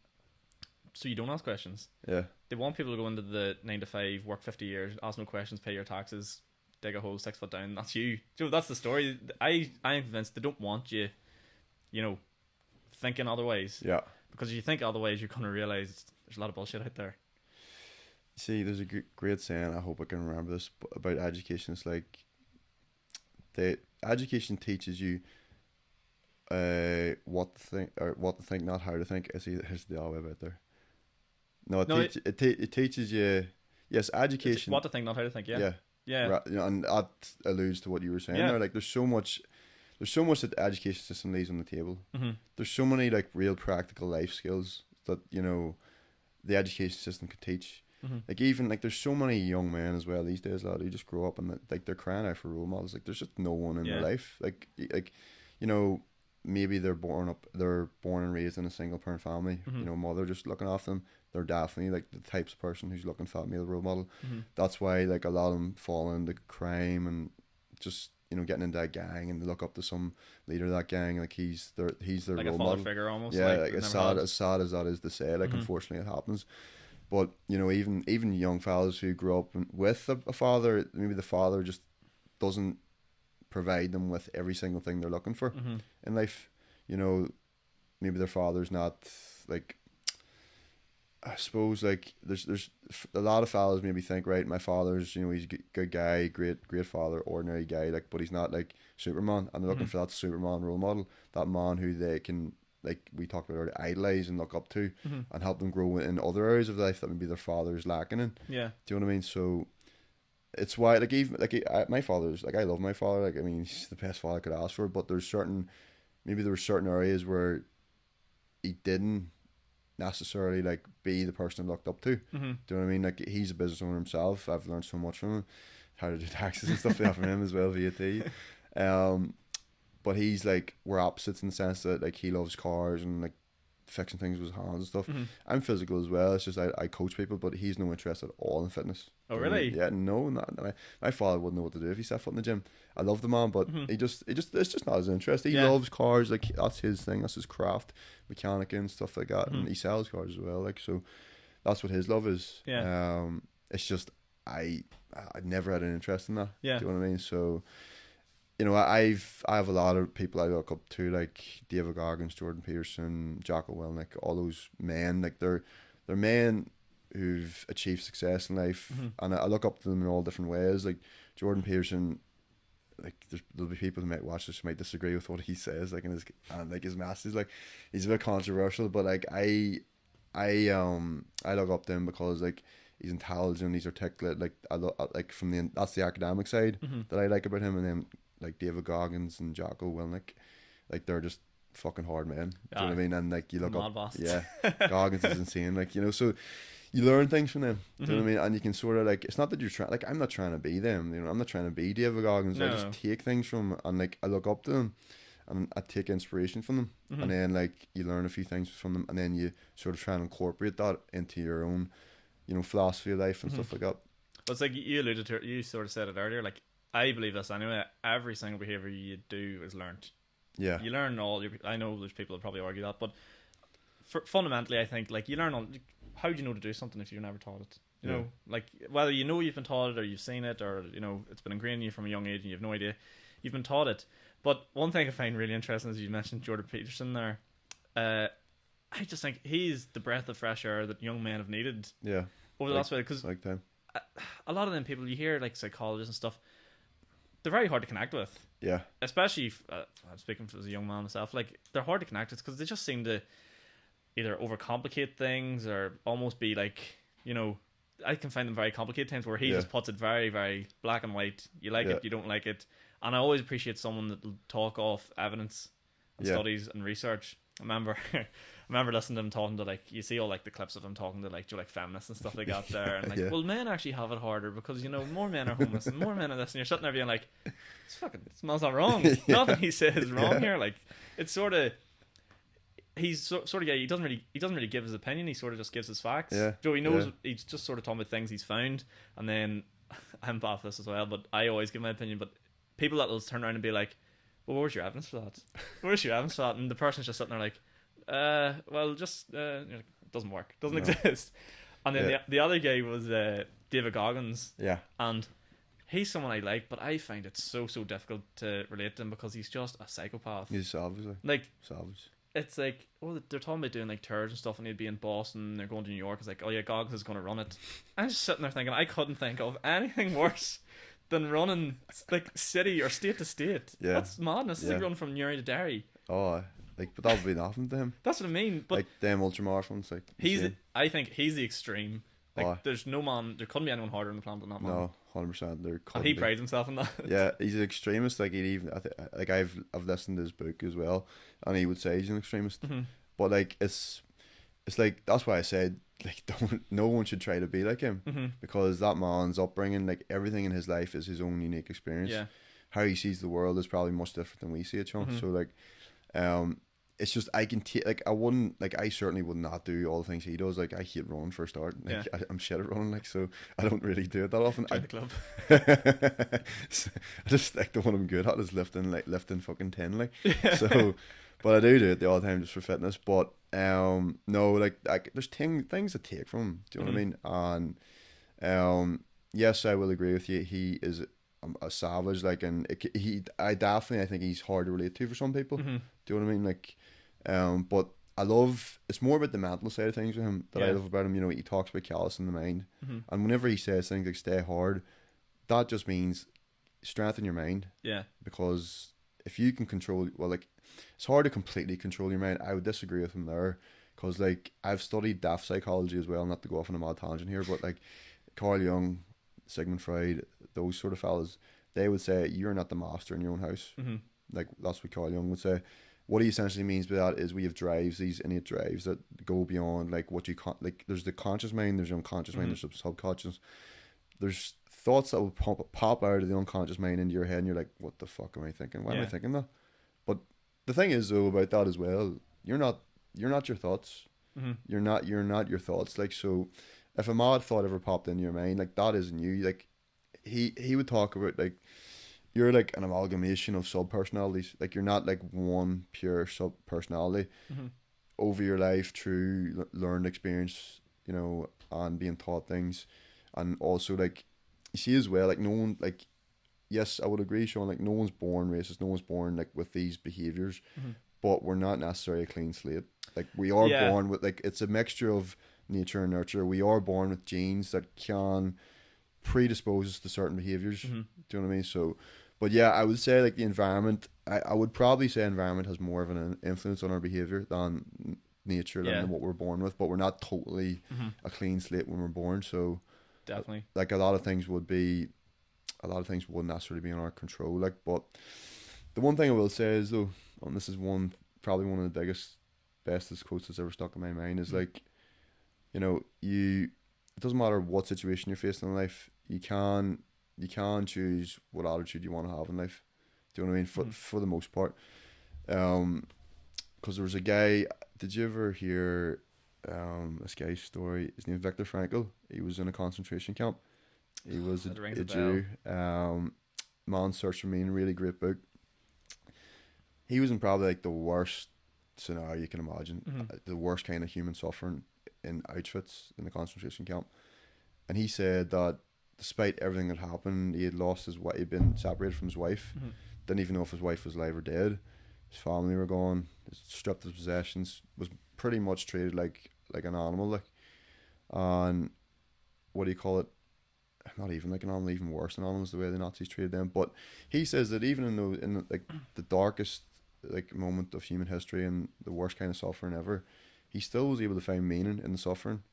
so you don't ask questions. Yeah. They want people to go into the 9 to 5, work 50 years, ask no questions, pay your taxes, dig a hole 6 foot down. That's you. That's the story. I'm convinced they don't want you, thinking otherwise. Yeah. Because if you think otherwise, you're going to realise there's a lot of bullshit out there. See, there's a great saying, I hope I can remember this, about education. It's like, education teaches you what to think, not how to think. Here's the other way about there. No, it teaches you. Yes, education. What to think, not how to think. Yeah. Yeah. Right, and that alludes to what you were saying Yeah. there. Like, there's so much that the education system leaves on the table. Mm-hmm. There's so many like real practical life skills that the education system could teach. Mm-hmm. Like, even like, there's so many young men as well these days, lad, who just grow up and like they're crying out for role models. Like, there's just no one in their life. Like maybe they're born and raised in a single parent family. Mm-hmm. Mother just looking after them. They're definitely like the types of person who's looking for that male role model. Mm-hmm. That's why like a lot of them fall into crime and just getting into a gang, and they look up to some leader of that gang. Like, he's their like role a father model figure almost. Yeah, like as sad as that is to say, like, Mm-hmm. unfortunately it happens. But even young fellas who grow up with a father, maybe the father just doesn't provide them with every single thing they're looking for Mm-hmm. in life. Maybe their father's not like, I suppose, like, there's a lot of fellas maybe think, right, my father's, he's a good guy, great father, ordinary guy, like, but he's not like Superman, and they're looking Mm-hmm. for that Superman role model, that man who they can, like we talked about earlier, idolize and look up to, Mm-hmm. and help them grow in other areas of life that maybe their father's lacking in. Yeah. Do you know what I mean? So it's why, like, even like my father's, like, I love my father, like, I mean, he's the best father I could ask for, but there were certain areas where he didn't necessarily like be the person I looked up to. Mm-hmm. Do you know what I mean? Like, he's a business owner himself. I've learned so much from him, how to do taxes and stuff from him as well, VAT. But he's like, we're opposites in the sense that, like, he loves cars and like fixing things with his hands and stuff. Mm-hmm. I'm physical as well. It's just I coach people, but he's no interest at all in fitness. Oh, Do you know what I really? mean? Yeah, no. My father wouldn't know what to do if he set foot in the gym. I love the man, but Mm-hmm. it's just not his interest. He Yeah. loves cars, like, that's his thing, that's his craft, mechanic and stuff like that, Mm-hmm. and he sells cars as well. Like, so that's what his love is. Yeah. It's just I never had an interest in that. Yeah. Do you know what I mean? So, I have a lot of people I look up to, like David Goggins, Jordan Peterson, Jocko Willink, all those men. Like, they're men who've achieved success in life, Mm-hmm. and I look up to them in all different ways. Like Jordan Peterson, like, there'll be people who might watch this who might disagree with what he says, like, and his message. Like, he's a bit controversial, but like, I look up to him because, like, he's intelligent, he's articulate. Like, that's the academic side Mm-hmm. that I like about him. And then, like, David Goggins and Jocko Willink, like, they're just fucking hard men. Do you know what I mean? And like, you look Mad up, boss. yeah, Goggins is insane. Like, so you learn things from them. Do you know what I mean? And you can sort of, like, it's not that you're trying, like, I'm not trying to be them. I'm not trying to be David Goggins. I No. just take things from them, and like, I look up to them, and I take inspiration from them, Mm-hmm. and then, like, you learn a few things from them, and then you sort of try and incorporate that into your own, philosophy of life and Mm-hmm. stuff like that. But it's like you alluded to it, you sort of said it earlier, like, I believe this anyway, every single behaviour you do is learned. Yeah. You learn I know there's people that probably argue that, but fundamentally I think, like, you learn how do you know to do something if you've never taught it? You know, like, whether you've been taught it or you've seen it, or it's been ingrained in you from a young age and you have no idea, you've been taught it. But one thing I find really interesting is you mentioned Jordan Peterson there. I just think he's the breath of fresh air that young men have needed Yeah. over the last while, because Like them. a lot of them people you hear, like psychologists and stuff, they're very hard to connect with. Yeah. Especially, I'm speaking as a young man myself, like, they're hard to connect with because they just seem to either overcomplicate things or almost be like, I can find them very complicated times where he Yeah. just puts it very, very black and white. You like Yeah. it, you don't like it. And I always appreciate someone that will talk off evidence and Yeah. studies and research. I remember remember listening to him talking to, like, you see all like the clips of him talking to like, like feminists and stuff they got there, and like, well, men actually have it harder because, you know, more men are homeless and more men are this, and you're sitting there being like, this man's not wrong. Nothing he says is wrong here. Like, it's sort of, he's sort of guy. He doesn't really give his opinion. He sort of just gives his facts. Yeah. Joe, he knows. He's just sort of talking about things he's found, and then I'm bad for this as well. But I always give my opinion. But people that will turn around and be like, "Well, where's your evidence for that? Where's your evidence for that?" And the person's just sitting there like, well, just you're like, it doesn't work. Doesn't exist." And then the other guy was David Goggins. Yeah. And he's someone I like, but I find it so difficult to relate to him because he's just a psychopath. He's savage. Like savage. It's like, oh, they're talking about doing like tours and stuff, and he'd be in Boston, they're going to New York. It's like, oh yeah, Goggins is going to run it. I'm just sitting there thinking, I couldn't think of anything worse than running like city or state to state. Yeah. That's madness. It's like running from Newry to Derry. Oh, like, but that would be nothing to him. That's what I mean. But like them ultramarathons, like I think he's the extreme. Like, there's no man, there couldn't be anyone harder on the planet than that man. No, 100%. There couldn't. And he prides himself in that. Yeah, he's an extremist. Like, I've listened to his book as well, and he would say he's an extremist. Mm-hmm. But like, it's like, that's why I said, like, no one should try to be like him, because that man's upbringing, like, everything in his life is his own unique experience. Yeah. How he sees the world is probably much different than we see it, Sean. So like, it's just, I can take, like, I certainly would not do all the things he does. Like, I hate running for a start. Like, I'm shit at running, like, so I don't really do it that often. Join the club. I just, like, the one I'm good at is lifting fucking 10, like. So, but I do it the odd time just for fitness. But no, like there's things to take from him. Do you know what I mean? And yes, I will agree with you. He is a savage, like, and I think he's hard to relate to for some people. Do you know what I mean? Like, but I love, it's more about the mental side of things with him that I love about him. You know, he talks about callous in the mind, and whenever he says things like stay hard, that just means strengthen your mind. Yeah. Because if you can control, well, like, it's hard to completely control your mind. I would disagree with him there, because like, I've studied daft psychology as well, not to go off on a mad tangent here, but like Carl Jung, Sigmund Freud, those sort of fellas, they would say you're not the master in your own house. Like, that's what Carl Jung would say. What he essentially means by that is we have drives, these innate drives that go beyond like what you can't, like, there's the conscious mind, there's the unconscious mind, there's the subconscious. There's thoughts that will pop out of the unconscious mind into your head, and you're like, what the fuck am I thinking? Why am I thinking that? But the thing is, though, about that as well, you're not your thoughts. You're not your thoughts. Like, so if a mad thought ever popped into your mind, like, that isn't you. Like, he would talk about, like, you're like an amalgamation of sub-personalities. Like, you're not like one pure sub-personality. Over your life, through learned experience, you know, and being taught things. And also, like, you see as well, like, no one, like, yes, I would agree, Sean, like, no one's born racist, no one's born, like, with these behaviours, but we're not necessarily a clean slate. Like, we are born with, like, it's a mixture of nature and nurture. We are born with genes that can predispose us to certain behaviours. Do you know what I mean? So, but yeah, I would say, like, the environment, I would probably say environment has more of an influence on our behaviour than nature, than what we're born with, but we're not totally a clean slate when we're born, so definitely, like, a lot of things wouldn't necessarily be in our control, like. But the one thing I will say is, though, and this is probably one of the bestest quotes that's ever stuck in my mind, is like, you know, it doesn't matter what situation you're facing in life, you can choose what attitude you want to have in life. Do you know what I mean? For the most part, because there was a guy. Did you ever hear this guy's story? His name is Viktor Frankl. He was in a concentration camp. He was a Jew. Man's Search for Meaning, really great book. He was in probably like the worst scenario you can imagine, the worst kind of human suffering in Auschwitz, in the concentration camp. And he said that despite everything that happened, he had lost his wife, he'd been separated from his wife, didn't even know if his wife was alive or dead. His family were gone, stripped his possessions, was pretty much treated like an animal, like. And what do you call it? Not even like an animal, even worse than animals, the way the Nazis treated them. But he says that even in like the darkest like moment of human history and the worst kind of suffering ever, he still was able to find meaning in the suffering,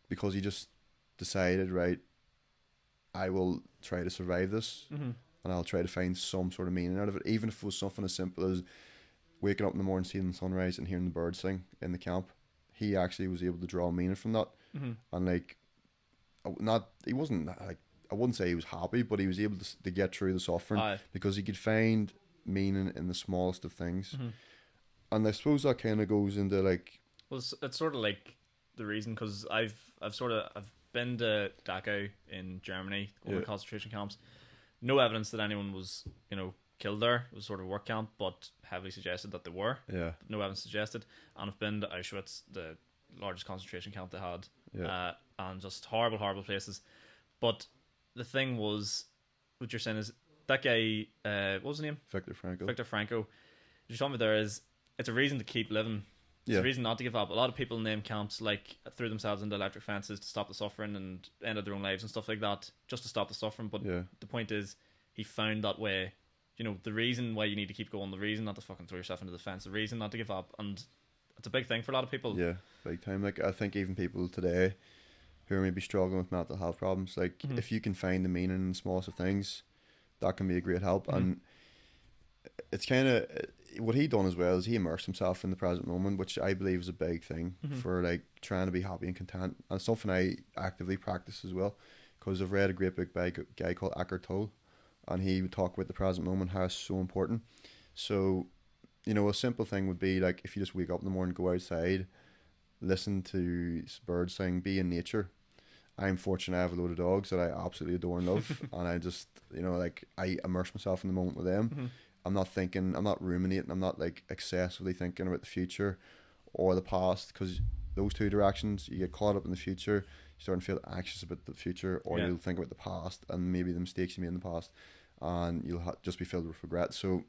because he just decided, right, I will try to survive this, and I'll try to find some sort of meaning out of it, even if it was something as simple as waking up in the morning, seeing the sunrise, and hearing the birds sing in the camp. He actually was able to draw meaning from that, and like, he wasn't like, I wouldn't say he was happy, but he was able to get through the suffering because he could find meaning in the smallest of things. And I suppose that kind of goes into like, well, it's sort of like the reason, because I've been to Dachau in Germany, going to concentration camps. No evidence that anyone was, killed there. It was sort of a work camp, but heavily suggested that they were. Yeah. No evidence suggested. And I've been to Auschwitz, the largest concentration camp they had. Yeah. And just horrible, horrible places. But the thing was, what you're saying is, that guy, what was his name? Victor Frankl. What you're talking about there is, it's a reason to keep living. It's a reason not to give up. A lot of people name camps like threw themselves into electric fences to stop the suffering and ended their own lives and stuff like that, just to stop the suffering. But the point is, he found that way. The reason why you need to keep going, the reason not to fucking throw yourself into the fence, the reason not to give up. And it's a big thing for a lot of people. Yeah, big time. Like, I think even people today who are maybe struggling with mental health problems, like, if you can find the meaning in the smallest of things, that can be a great help. And it's kind of, what he done as well is he immersed himself in the present moment, which I believe is a big thing for like trying to be happy and content. And it's something I actively practice as well, because I've read a great book by a guy called Eckhart Tolle, and he would talk about the present moment, how it's so important. So, a simple thing would be like, if you just wake up in the morning, go outside, listen to birds sing, be in nature. I'm fortunate I have a load of dogs that I absolutely adore and love, and I just, like, I immerse myself in the moment with them. I'm not thinking, I'm not ruminating, I'm not like excessively thinking about the future or the past, because those two directions, you get caught up in the future, you start to feel anxious about the future, or you'll think about the past and maybe the mistakes you made in the past, and you'll just be filled with regret. So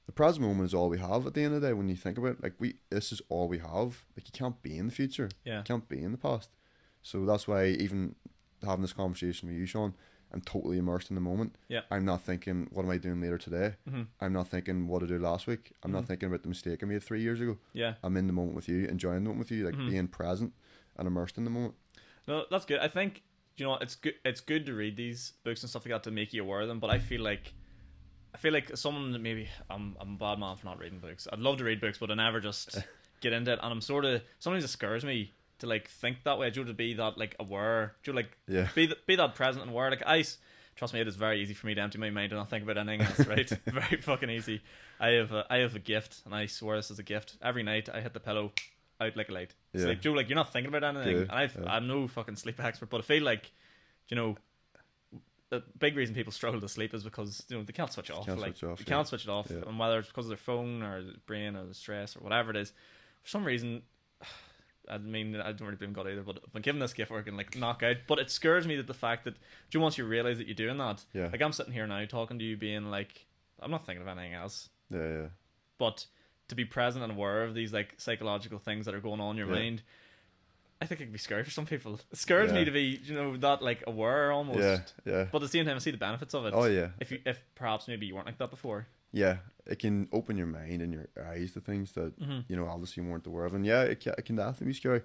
the present moment is all we have at the end of the day. When you think about it, like, this is all we have. Like, you can't be in the future, you can't be in the past. So that's why even having this conversation with you, Sean, I'm totally immersed in the moment. I'm not thinking, what am I doing later today? I'm not thinking what I did last week. I'm not thinking about the mistake I made 3 years ago. I'm in the moment with you, enjoying the moment with you, like being present and immersed in the moment. No, that's good. I think, it's good to read these books and stuff like that to make you aware of them, but I feel like someone that maybe, I'm a bad man for not reading books. I'd love to read books, but I never just get into it, and I'm sort of, sometimes it scares me to like think that way, to be that like aware, be that present and aware. Like, trust me, it is very easy for me to empty my mind and not think about anything else, right? Very fucking easy. I have a gift, and I swear this is a gift. Every night I hit the pillow out like a light. It's like, Joe, like, you're not thinking about anything. And I'm no fucking sleep expert, but I feel like, the big reason people struggle to sleep is because they can't switch off. They can't switch it off, and whether it's because of their phone or the brain or the stress or whatever it is, for some reason. I mean, I don't really blame God either, but when given this gift, I can like knock out. But it scares me that the fact that, once you realise that you're doing that, like, I'm sitting here now talking to you, being like, I'm not thinking of anything else. But to be present and aware of these like psychological things that are going on in your mind, I think it can be scary for some people. It scares me to be, that like aware almost. But at the same time, I see the benefits of it. If perhaps maybe you weren't like that before. It can open your mind and your eyes to things that obviously you weren't aware of, and it can definitely be scary.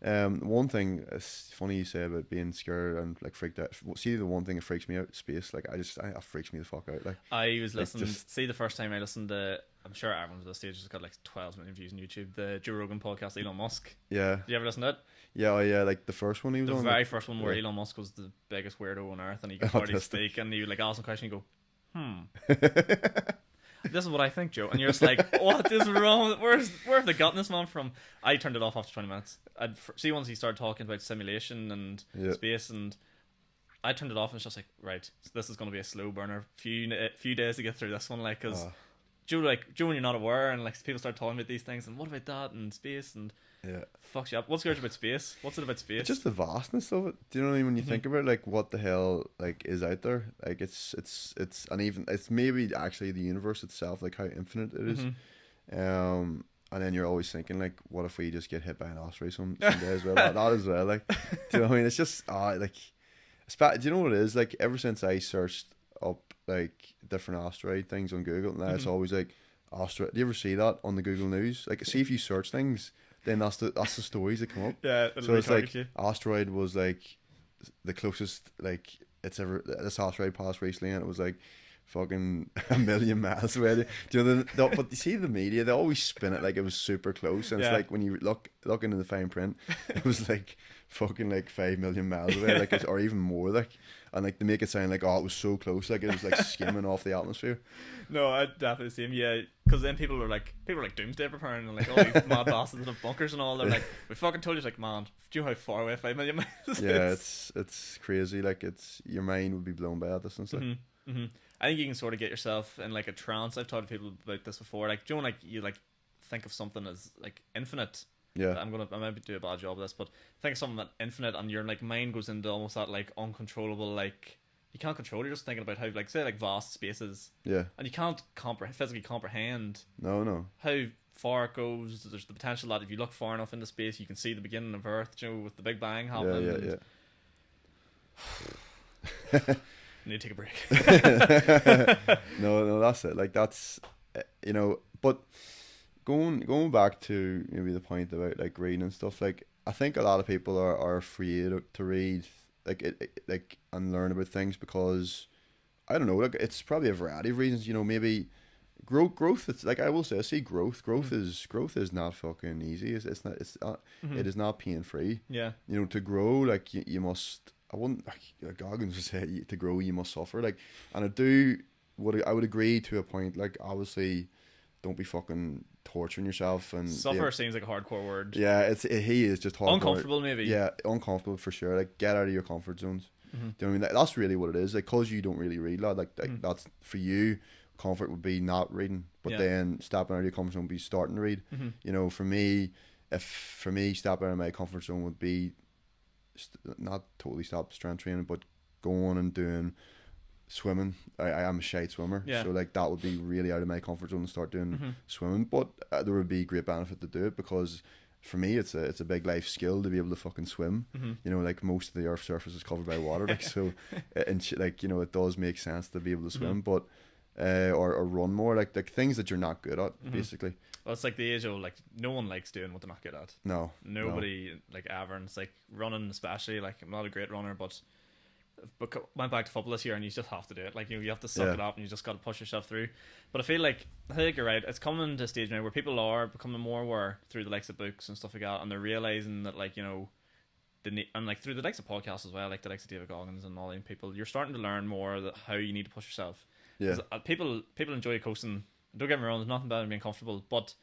One thing, it's funny you say about being scared and like freaked out. See, the one thing that freaks me out, space. Like, that freaks me the fuck out. Like, I was listening. See, the first time I listened to, I'm sure everyone at this stage has got like 12 million views on YouTube, the Joe Rogan podcast, Elon Musk. Did you ever listen to it? Like the first one he was on. The very first one where Elon Musk was the biggest weirdo on earth, and he could hardly speak, and he would like ask him a question, and you go, this is what I think, Joe. And you're just like, what is wrong? Where have they gotten this man from? I turned it off after 20 minutes. See, once he started talking about simulation and space, and I turned it off, and it's just like, right, so this is going to be a slow burner. Few days to get through this one, like, because Joe, when you're not aware, and like people start talking about these things, and what about that, and space, and fucks you up. What scares you about space? What's it about space? It's just the vastness of it. Do you know what I mean? When you think about like what the hell like is out there, like it's and even it's maybe actually the universe itself, like how infinite it is. And then you're always thinking like, what if we just get hit by an asteroid someday as well? That as well, like, do you know what I mean? It's just like, do you know what it is? Like, ever since I searched up like different asteroid things on Google, now it's always like asteroid. Do you ever see that on the Google News? Like, see if you search things, then that's the stories that come up. So it's like asteroid was like the closest like it's ever, this asteroid passed recently, and it was like fucking a million miles away. Do you know, but you see the media, they always spin it like it was super close, and it's like when you look into the fine print, it was like fucking like 5 million miles away, like or even more, like, and like they make it sound like, oh, it was so close, like it was like skimming off the atmosphere. No, I definitely see him. Yeah, because then people were like doomsday preparing, and like all these mad bastards in bunkers and all. They're like, we fucking told you, like, man, do you know how far away 5 million miles? Yeah, it's crazy. Like your mind would be blown by that distance. Like. Mm-hmm. Mm-hmm. I think you can sort of get yourself in like a trance. I've talked to people about this before. Like, do you know, like you like think of something as like infinite. Yeah. I might do a bad job of this, but think of something that infinite, and your like mind goes into almost that like uncontrollable, like you can't control. You're just thinking about how, like, say like vast spaces. Yeah. And you can't physically comprehend. No. How far it goes. There's the potential that if you look far enough into space, you can see the beginning of Earth. You know, with the Big Bang happening. Yeah. Need to take a break. No, that's it. Like that's, you know. But going back to maybe the point about like reading and stuff. Like I think a lot of people are afraid to read like and learn about things because I don't know. Like it's probably a variety of reasons. You know, maybe growth. It's like I will say, I see growth. Growth is not fucking easy. It's not. It is not pain free. Yeah. You know, to grow, like you must. I wouldn't, like Goggins would say, to grow you must suffer. Like, and I would agree to a point. Like, obviously, don't be fucking torturing yourself and suffer seems like a hardcore word. Yeah, he is just hardcore. Uncomfortable, maybe. Yeah, uncomfortable for sure. Like, get out of your comfort zones. Mm-hmm. Do you know what I mean? Like, that's really what it is. Like, cause you don't really read, lad. Like that's for you. Comfort would be not reading, but then stepping out of your comfort zone would be starting to read. Mm-hmm. You know, for me, stepping out of my comfort zone would be not totally stop strength training, but going and doing swimming. I am a shite swimmer, so like that would be really out of my comfort zone to start doing swimming. But there would be great benefit to do it because for me it's a big life skill to be able to fucking swim. You know, like most of the earth's surface is covered by water, like so, and like, you know, it does make sense to be able to swim, but or run more, like things that you're not good at, basically. Well, it's like the age of, like, no one likes doing what they're not good at. Nobody like ever. And it's like running, especially. Like, I'm not a great runner, but went back to football this year, and you just have to do it. Like, you have to suck it up, and you just got to push yourself through. But I think you're right. It's coming to a stage now where people are becoming more aware through the likes of books and stuff like that, and they're realizing that, like, you know, and like through the likes of podcasts as well, like the likes of David Goggins and all these people, you're starting to learn more that how you need to push yourself. Yeah. People enjoy coasting. Don't get me wrong, there's nothing better than being comfortable, but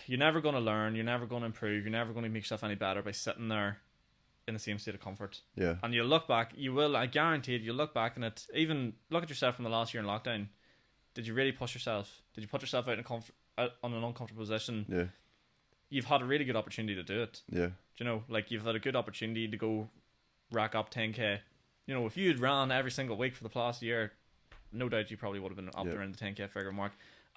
you're never going to learn, you're never going to improve, you're never going to make yourself any better by sitting there in the same state of comfort. Yeah. And you'll look back, I guarantee it, you'll look back and even look at yourself from the last year in lockdown. Did you really push yourself? Did you put yourself out on an uncomfortable position? Yeah. You've had a really good opportunity to do it. Yeah. Do you know, like, you've had a good opportunity to go rack up 10k. You know, if you had ran every single week for the past year, no doubt you probably would have been up around the 10k figure mark.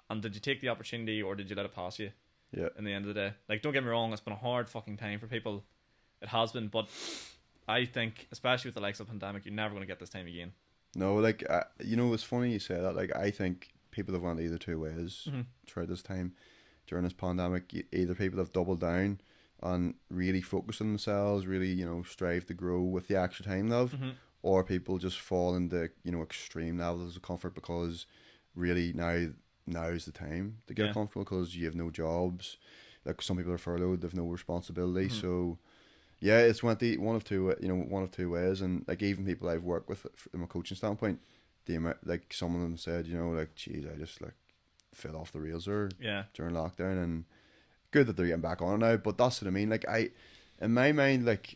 And did you take the opportunity, or did you let it pass you? Yeah. In the end of the day, like, don't get me wrong, it's been a hard fucking time for people. It has been, but I think, especially with the likes of the pandemic, you're never going to get this time again. No, like, you know, it's funny you say that. Like, I think people have went either two ways throughout this time during this pandemic. Either people have doubled down and really focused on themselves, really, you know, strive to grow with the extra time they have, or people just fall into, you know, extreme levels of comfort because really now's the time to get comfortable because you have no jobs. Like, some people are furloughed, they have no responsibility. So yeah, it's one of two ways. And like, even people I've worked with from a coaching standpoint, like, some of them said, you know, like, geez, I just like fell off the rails there during lockdown, and good that they're getting back on it now. But that's what I mean. Like, in my mind, like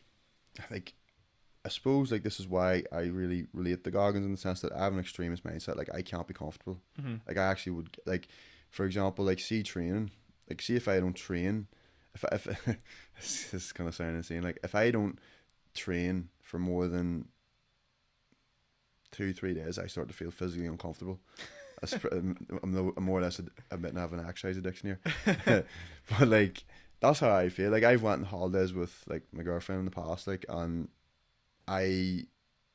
I suppose, like, this is why I really relate to Goggins, in the sense that I have an extremist mindset. Like, I can't be comfortable. Like, I actually would, like, for example, like, training. Like, if I don't train, if this is gonna sound insane. Like, if I don't train for more than 2-3 days, I start to feel physically uncomfortable. I'm more or less admitting I have an exercise addiction here. But like, that's how I feel. Like, I've went on holidays with like my girlfriend in the past, like, and I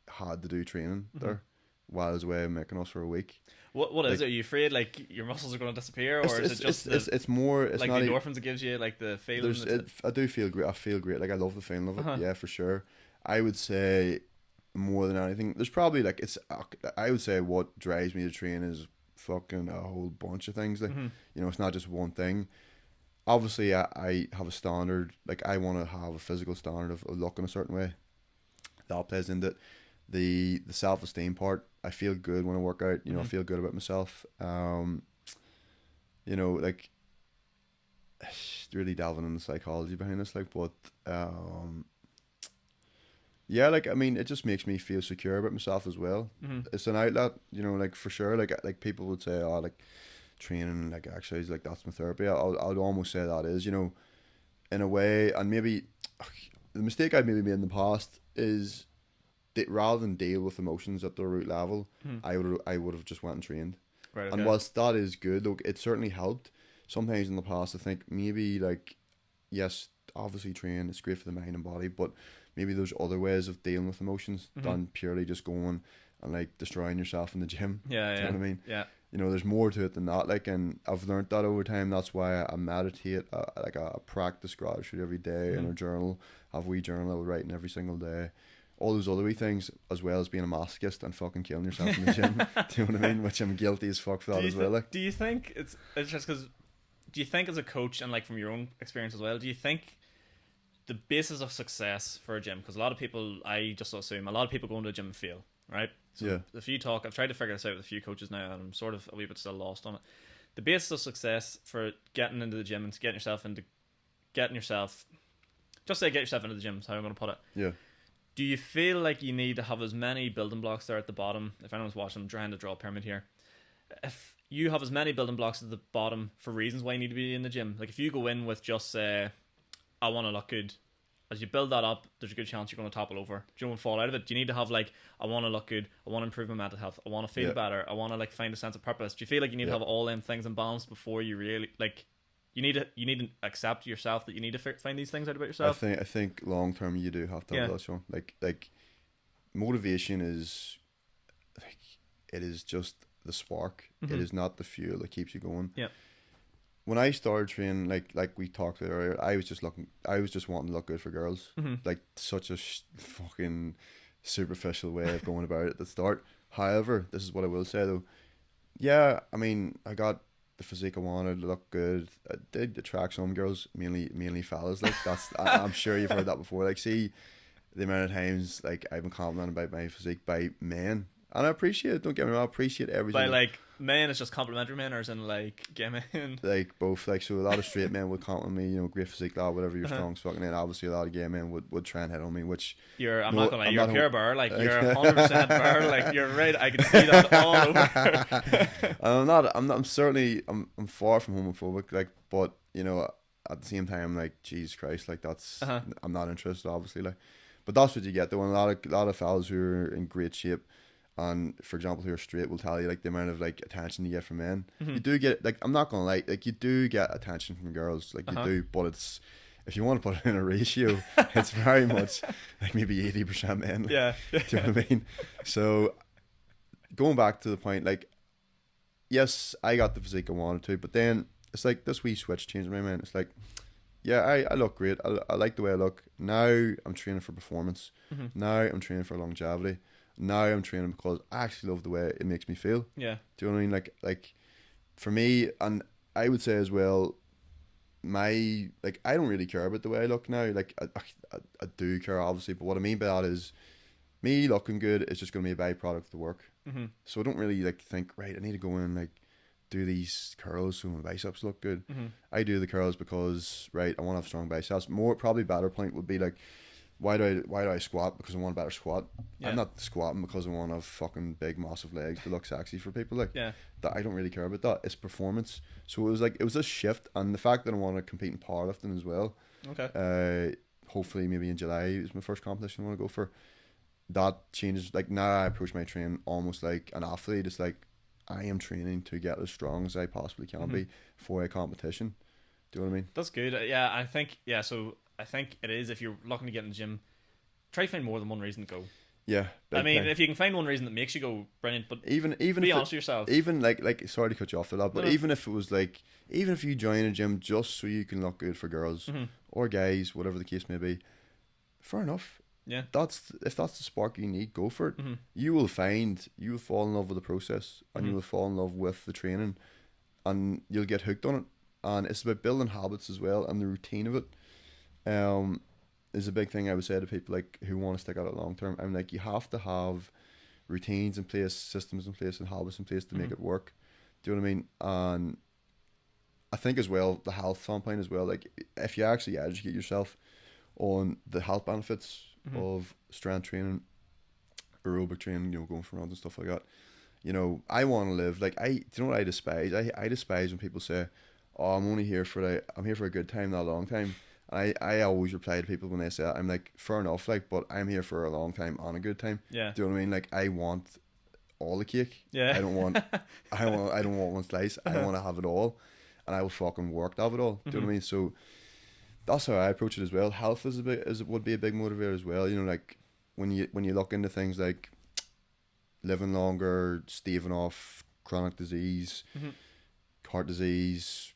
had to do training there while I was away in Mykonos for a week. What is it? Are you afraid like your muscles are going to disappear, or is it just it's more like the endorphins it gives you, like the feeling? I do feel great. I feel great. Like, I love the feeling of it. Yeah, for sure. I would say more than anything, there's probably like I would say what drives me to train is fucking a whole bunch of things. Like you know, it's not just one thing. Obviously, I have a standard. Like I want to have a physical standard of looking a certain way. That plays into it. The self-esteem part. I feel good when I work out. You know, I feel good about myself. You know, like really delving into the psychology behind this, like, but yeah, like I mean, it just makes me feel secure about myself as well. It's an outlet, you know, like for sure. Like people would say, oh, like training, like exercise, like that's my therapy. I'd almost say that is, you know, in a way. And maybe the mistake I've maybe made in the past is that rather than deal with emotions at the root level, I would have just went and trained. Right, okay. And whilst that is good, look, it certainly helped. Sometimes in the past, I think maybe like, yes, obviously train, it's great for the mind and body, but maybe there's other ways of dealing with emotions than purely just going and like destroying yourself in the gym. Yeah, do you know what I mean? Yeah. You know, there's more to it than that. Like, and I've learned that over time. That's why I meditate, like I practice gratitude every day in a journal. Have a wee journal I would write in every single day. All those other wee things, as well as being a masochist and fucking killing yourself in the gym. Do you know what I mean? Which I'm guilty as fuck for that as well. Like, do you think it's just because? Do you think as a coach and like from your own experience as well? Do you think the basis of success for a gym? Because a lot of people, I just assume, a lot of people go into a gym and fail, right? So yeah. If you talk, I've tried to figure this out with a few coaches now, and I'm sort of a wee bit still lost on it. The basis of success for getting into the gym and getting yourself, just say get yourself into the gym is how I'm going to put it. Yeah. Do you feel like you need to have as many building blocks there at the bottom? If anyone's watching, I'm trying to draw a pyramid here. If you have as many building blocks at the bottom for reasons why you need to be in the gym, like if you go in with just say, I want to look good, as you build that up, there's a good chance you're going to topple over. Do you want to fall out of it? Do you need to have like, I want to look good, I want to improve my mental health, I want to feel better, I want to like find a sense of purpose? Do you feel like you need to have all them things in balance before you really like? You need to accept yourself that you need to find these things out about yourself. I think long term you do have to have that, Sean. Like motivation is like, it is just the spark. It is not the fuel that keeps you going. Yeah. When I started training, like we talked about earlier, I was just wanting to look good for girls. Like such a fucking superficial way of going about it at the start. However, this is what I will say though. Yeah, I mean, I got the physique I wanted, to look good. I did attract some girls, mainly fellas. Like that's, I'm sure you've heard that before. Like, see the amount of times like I've been complimented about my physique by men, and I appreciate it. Don't get me wrong, I appreciate everything. By like men, it's just complimentary men, or as in like gay men? Like both. Like, so a lot of straight men would compliment me, you know, great physique, lad, whatever your strong fucking. And obviously a lot of gay men would try and hit on me, which I'm not gonna lie, you're pure bar, like you're 100% bar, like you're right. I can see that all over. I'm far from homophobic, like, but you know, at the same time, like, Jesus Christ, like that's I'm not interested, obviously, like, but that's what you get though. And a lot of fellas who are in great shape, and for example who are straight, will tell you like the amount of like attention you get from men. You do get, like, I'm not gonna lie, like you do get attention from girls, like you do, but it's, if you want to put it in a ratio, it's very much like maybe 80% men. Yeah. Do you know what I mean? So going back to the point, like, yes, I got the physique I wanted to, but then it's like this wee switch changed my mind. It's like, yeah, I look great. I like the way I look. Now I'm training for performance. Now I'm training for longevity. Now I'm training because I actually love the way it makes me feel. Yeah. Do you know what I mean? Like for me, and I would say as well, I don't really care about the way I look now. Like I do care, obviously, but what I mean by that is me looking good is just going to be a byproduct of the work. So I don't really like think, right, I need to go in and like do these curls so my biceps look good. I do the curls because, right, I want to have strong biceps. Probably better point would be like, why do I squat? Because I want a better squat. Yeah. I'm not squatting because I want to have fucking big massive legs to look sexy for people. Like, that I don't really care about that. It's performance. So it was a shift, and the fact that I want to compete in powerlifting as well. Okay. Hopefully maybe in July is my first competition I want to go for. That changes. Like, now I approach my training almost like an athlete. It's like I am training to get as strong as I possibly can be for a competition. Do you know what I mean? That's good. Yeah, I think it is, if you're looking to get in the gym, try to find more than one reason to go. Yeah. I mean, if you can find one reason that makes you go, brilliant, but even be honest with yourself. Even like sorry to cut you off for that, but even if it was like, even if you join a gym just so you can look good for girls or guys, whatever the case may be, fair enough. Yeah. If that's the spark you need, go for it. Mm-hmm. You will fall in love with the process, and you will fall in love with the training, and you'll get hooked on it. And it's about building habits as well, and the routine of it is a big thing I would say to people like who want to stick at it long term. I'm like, you have to have routines in place, systems in place, and habits in place to make it work. Do you know what I mean? And I think as well, the health standpoint as well, like if you actually educate yourself on the health benefits of strength training, aerobic training, going for runs and stuff like that. I want to live like do you know what I despise? I despise when people say, "Oh, I'm here for a good time, not a long time." I always reply to people when they say that. I'm like, fair enough, like, but I'm here for a long time and a good time. Yeah. Do you know what I mean? Like, I want all the cake. Yeah. I don't want one slice. I want to have it all, and I will fucking work to have it all. Do you know what I mean? So that's how I approach it as well. Health would be a big motivator as well. Like when you look into things like living longer, staving off chronic disease, heart disease,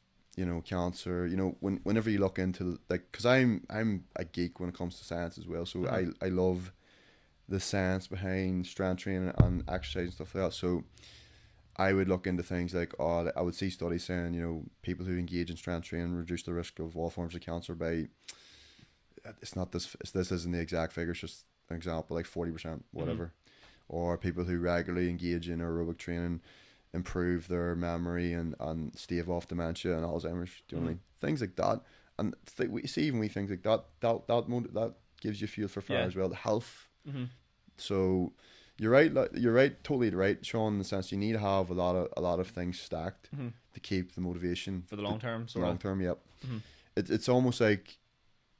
cancer. Whenever you look into like, because I'm a geek when it comes to science as well. So I love the science behind strength training and exercise and stuff like that. So I would look into things like, I would see studies saying, people who engage in strength training reduce the risk of all forms of cancer by, this isn't the exact figure, it's just an example, like 40%, whatever. Or people who regularly engage in aerobic training improve their memory and stave off dementia and Alzheimer's. Do you know what I mean? Things like that. And we see even things like that gives you fuel for fire as well. The health. So you're right, totally right, Sean, in the sense you need to have a lot of things stacked to keep the motivation for the long term. Long term, yep. It's almost like,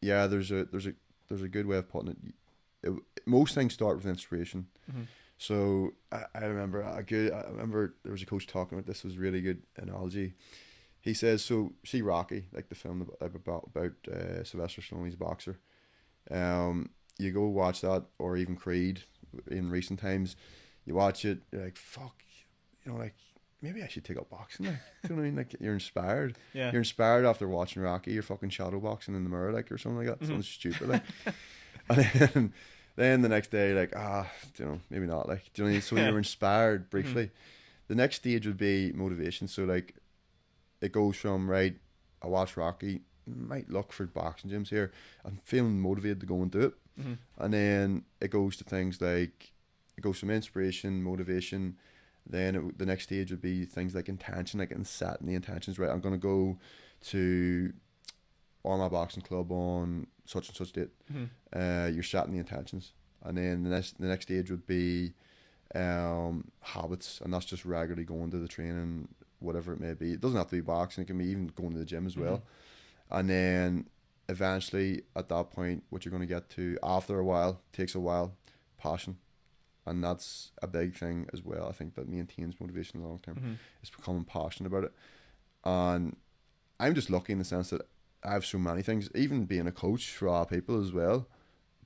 there's a good way of putting it. Most things start with inspiration. So I remember there was a coach talking about this. Was a really good analogy. He says, so see Rocky, like the film about Sylvester Stallone's boxer. You go watch that, or even Creed in recent times. You watch it, you're like, fuck, like maybe I should take up boxing. Like, do you know what I mean? Like, you're inspired. Yeah. You're inspired after watching Rocky. You're fucking shadow boxing in the mirror, like, or something like that. Something stupid, like. And then the next day, like, maybe not. Like, do you know what I mean? So you're inspired briefly. The next stage would be motivation. So, like, it goes from, right, I watch Rocky, might look for boxing gyms here. I'm feeling motivated to go and do it. And then it goes to things like, it goes from inspiration, motivation. Then the next stage would be things like intention, like setting the intentions, right? I'm going to go to Armagh Boxing Club on such and such date. You're setting the intentions. And then the next stage would be habits, and that's just regularly going to the training, whatever it may be. It doesn't have to be boxing, it can be even going to the gym as well. And then eventually at that point, what you're going to get to after a while, takes a while, passion. And that's a big thing as well. I think that maintains motivation long term is becoming passionate about it. And I'm just lucky in the sense that I have so many things, even being a coach for other people as well,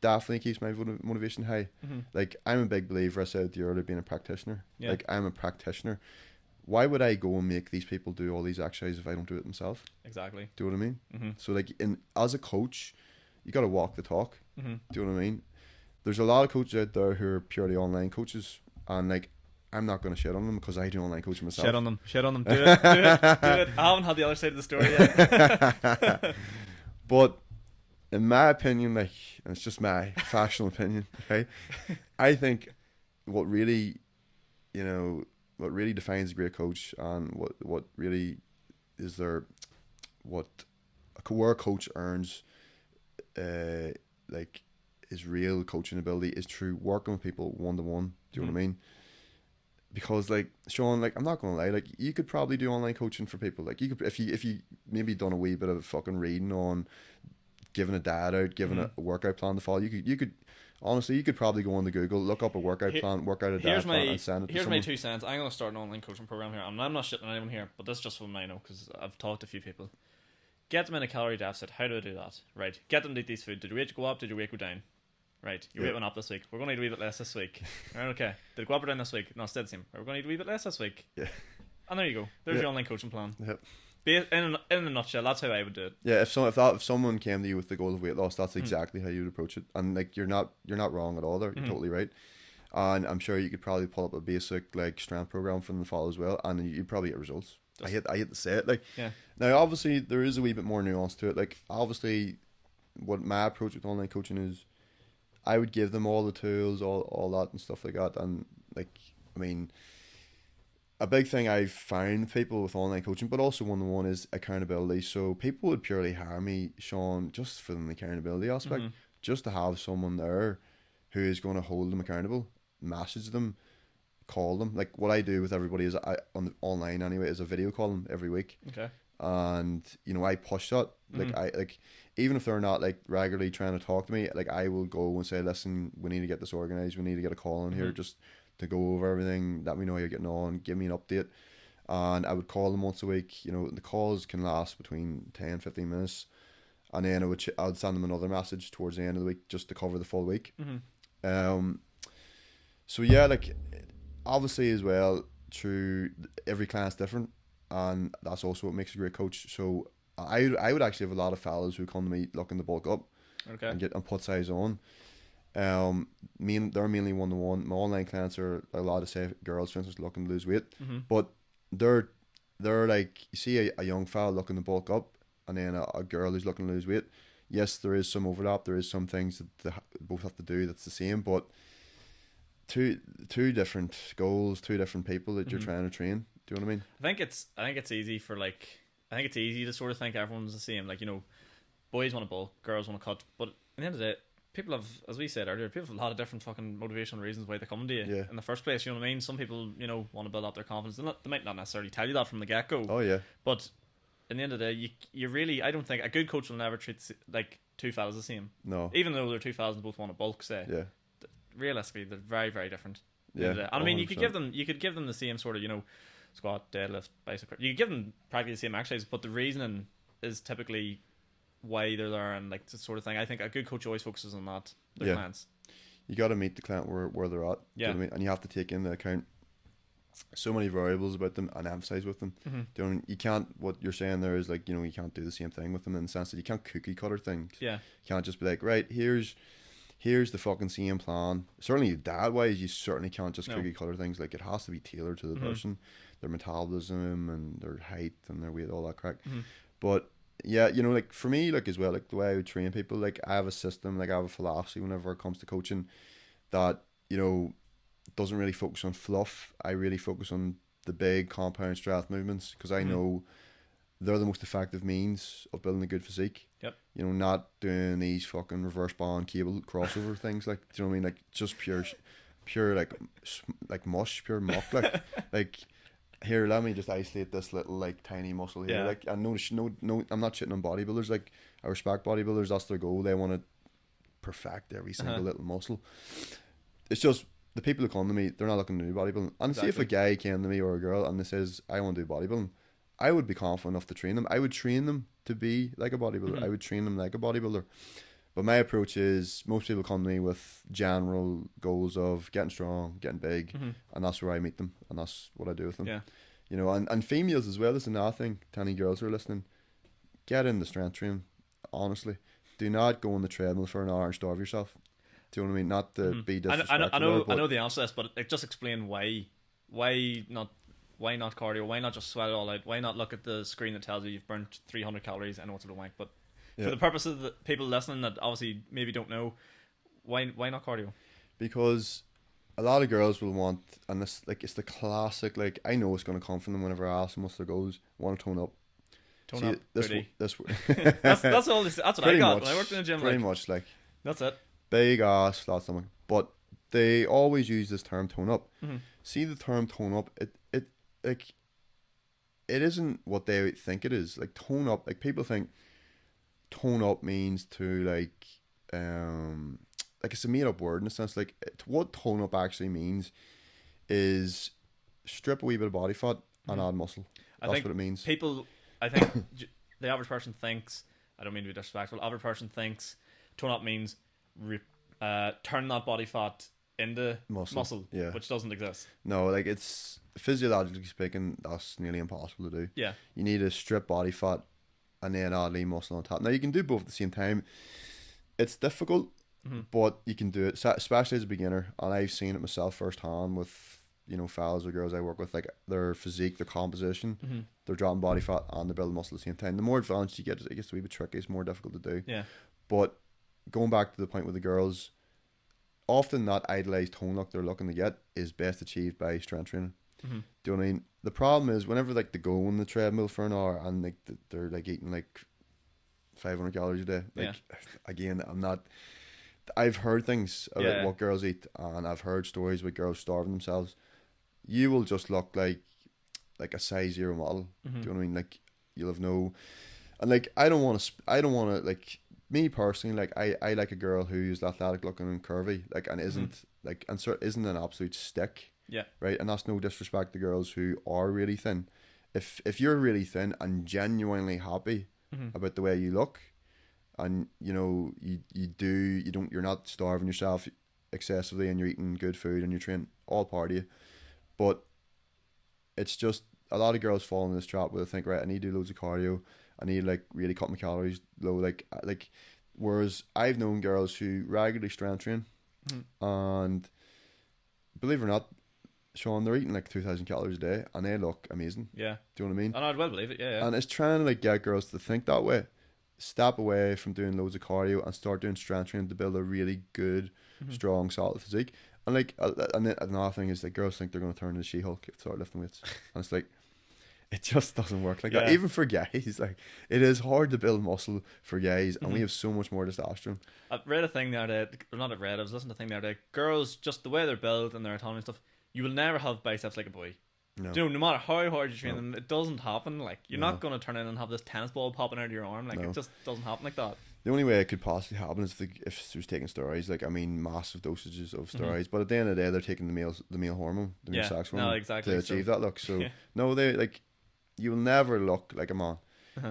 definitely keeps my motivation high. Like, I'm a big believer, I said to you earlier, being a practitioner. Like, I'm a practitioner. Why would I go and make these people do all these exercises if I don't do it myself? Exactly. Do you know what I mean? So, like, as a coach, you got to walk the talk. Do you know what I mean? There's a lot of coaches out there who are purely online coaches, and, like, I'm not going to shit on them because I do online coaching myself. Shit on them. Do it. I haven't had the other side of the story yet. But in my opinion, like, and it's just my professional opinion, okay, I think what really defines a great coach, and what really is where a coach earns like his real coaching ability is through working with people one-to-one. Do you know what I mean? Because, like, Sean, like, I'm not gonna lie, like, you could probably do online coaching for people. Like, you could, if you maybe done a wee bit of fucking reading on giving a diet out, giving a workout plan to follow, you could honestly, you could probably go on to Google, look up a workout plan, work out a diet plan, and send it to someone. Here's my 2 cents. I'm gonna start an online coaching program here, and I'm not shitting on anyone here, but this is just from I know, because I've talked to a few people. Get them in a calorie deficit. How do I do that? Right. Get them to eat these food. Did your weight go up? Did your weight go down? Right, your weight went up this week. We're going to eat a wee bit less this week. Right, okay. Did it go up or down this week? No, it stayed the same. We're going to eat a wee bit less this week. Yeah. And there you go. There's your online coaching plan. Yep. in a nutshell, that's how I would do it. Yeah, if someone came to you with the goal of weight loss, that's exactly how you would approach it. And like you're not wrong at all there. You're totally right. And I'm sure you could probably pull up a basic like strength program for them to follow as well, and you'd probably get results. I hate to say it, like now obviously there is a wee bit more nuance to it. Like obviously, what my approach with online coaching is, I would give them all the tools, all that and stuff like that. And like, I mean, a big thing I've found people with online coaching, but also one-on-one, is accountability. So people would purely hire me, Sean, just for the accountability aspect, just to have someone there who is going to hold them accountable, message them, call them. Like what I do with everybody is online anyway is a video call them every week. Okay. And you know, I push that. Like even if they're not like regularly trying to talk to me, like I will go and say, listen, we need to get this organized. We need to get a call in here just to go over everything. Let me know how you're getting on. Give me an update. And I would call them once a week. You know, the calls can last between 10-15 minutes. And then I would send them another message towards the end of the week just to cover the full week. So yeah, like obviously as well, through every client's different, and that's also what makes a great coach. So I would actually have a lot of fellas who come to me looking to bulk up, and put size on. They're mainly one-to-one. My online clients are a lot of, say, girls, for instance, looking to lose weight, but they're like, you see a young fella looking to bulk up, and then a girl who's looking to lose weight. Yes, there is some overlap. There is some things that they both have to do that's the same, but two different goals, two different people that you're trying to train. Do you know what I mean? I think it's easy for like, I think it's easy to sort of think everyone's the same. Like, you know, boys want to bulk, girls want to cut, but at the end of the day, people have, as we said earlier, people have a lot of different fucking motivational reasons why they come to you in the first place. You know what I mean? Some people, you know, want to build up their confidence. They might not necessarily tell you that from the get go. Oh yeah. But in the end of the day, you really, I don't think a good coach will never treat like two fellas the same. No. Even though they're two fellas and both want to bulk, say. Yeah. Realistically, they're very, very different. Yeah. And I mean, you could give them the same sort of, you know, squat, deadlift, bicep. You could give them practically the same exercises, but the reasoning is typically why they're there and like the sort of thing. I think a good coach always focuses on that. Their clients. You got to meet the client where they're at. Yeah. Do you know what I mean? And you have to take into account so many variables about them and emphasize with them. Do you know what I mean? You can't, what you're saying there is like, you know, you can't do the same thing with them in the sense that you can't cookie cutter things. Yeah. You can't just be like, right, here's the fucking same plan. Certainly dad wise, you certainly can't just cookie cutter things. Like it has to be tailored to the person, their metabolism and their height and their weight, all that crack. But yeah, you know, like for me, like as well, like the way I would train people, like I have a system, like I have a philosophy whenever it comes to coaching that, you know, doesn't really focus on fluff. I really focus on the big compound strength movements because I know they're the most effective means of building a good physique. Yep. You know, not doing these fucking reverse bond cable crossover things. Like, do you know what I mean? Like just pure like mush, pure muck. Like here, let me just isolate this little like tiny muscle here. Yeah. Like, I no, I'm not shitting on bodybuilders. Like, I respect bodybuilders. That's their goal. They want to perfect every single little muscle. It's just the people who come to me, they're not looking to do bodybuilding. And see if a guy came to me or a girl and they says, I want to do bodybuilding, I would be confident enough to train them. I would train them to be like a bodybuilder. I would train them like a bodybuilder. But my approach is, most people come to me with general goals of getting strong, getting big, and that's where I meet them, and that's what I do with them. Yeah. You know, and females as well, is another thing. To any girls who are listening, get in the strength training. Honestly, do not go on the treadmill for an hour and starve yourself. Do you know what I mean? Not to be disrespectful. I know the answer to this, but just explain why not cardio? Why not just sweat it all out? Why not look at the screen that tells you you've burnt 300 calories? I know it's a wank, but for the purpose of the people listening that obviously maybe don't know, why not cardio? Because a lot of girls will want, and this, like, it's the classic, like, I know it's going to come from them whenever I ask them what's their goals, want to tone up. Tone up. This that's all. That's what I got when I worked in the gym. Pretty much, like, that's it. Big ass, flat stomach. But they always use this term tone up. See, the term tone up, it like, it isn't what they think it is. Like, tone up, like, people think tone up means to like it's a made up word in a sense. Like, what tone up actually means is strip a wee bit of body fat and add muscle. That's what it means. I think the average person thinks, I don't mean to be disrespectful, average person thinks tone up means turn that body fat into muscle, which doesn't exist. No, like, it's physiologically speaking, that's nearly impossible to do. Yeah. You need to strip body fat and then add lean muscle on top. Now, you can do both at the same time. It's difficult, but you can do it, especially as a beginner. And I've seen it myself firsthand with, you know, fellas or girls I work with, like their physique, their composition, they're dropping body fat and they're building muscle at the same time. The more advanced you get, it gets a wee bit tricky. It's more difficult to do. Yeah. But going back to the point with the girls, often that idealized tone look they're looking to get is best achieved by strength training. Do you know what I mean? The problem is whenever like they go on the treadmill for an hour and like they're like eating like 500 calories a day. Like again, I've heard things about what girls eat, and I've heard stories with girls starving themselves. You will just look like a size 0 model. Do you know what I mean? Like you'll have no, and like I don't want to like, me personally, like I like a girl who's athletic looking and curvy, like, and isn't like, and isn't an absolute stick. Yeah. Right. And that's no disrespect to girls who are really thin. If you're really thin and genuinely happy about the way you look, and you know you're not starving yourself excessively, and you're eating good food and you're training, all part of you. But it's just a lot of girls fall in this trap where they think, right, I need to do loads of cardio, I need to like really cut my calories low, like whereas I've known girls who regularly strength train and believe it or not, Sean, they're eating like 2,000 calories a day and they look amazing. Yeah. Do you know what I mean? And I'd well believe it, yeah. And it's trying to like get girls to think that way. Step away from doing loads of cardio and start doing strength training to build a really good, strong, solid physique. And like, and then another thing is that girls think they're going to turn into She-Hulk if they start lifting weights. And it's like, it just doesn't work like that. Even for guys, like, it is hard to build muscle for guys, and we have so much more testosterone. I read a thing the other day, or not read, I was listening to a thing the other day. Girls, just the way they're built and their autonomy and stuff, you will never have biceps like a boy. No. You know, no matter how hard you train them, it doesn't happen. Like, you're not going to turn in and have this tennis ball popping out of your arm. Like, it just doesn't happen like that. The only way it could possibly happen is if she was taking steroids. Like, I mean, massive dosages of steroids. But at the end of the day, they're taking the male hormone, the male sex hormone, to achieve that look. So no, they like, you will never look like a man.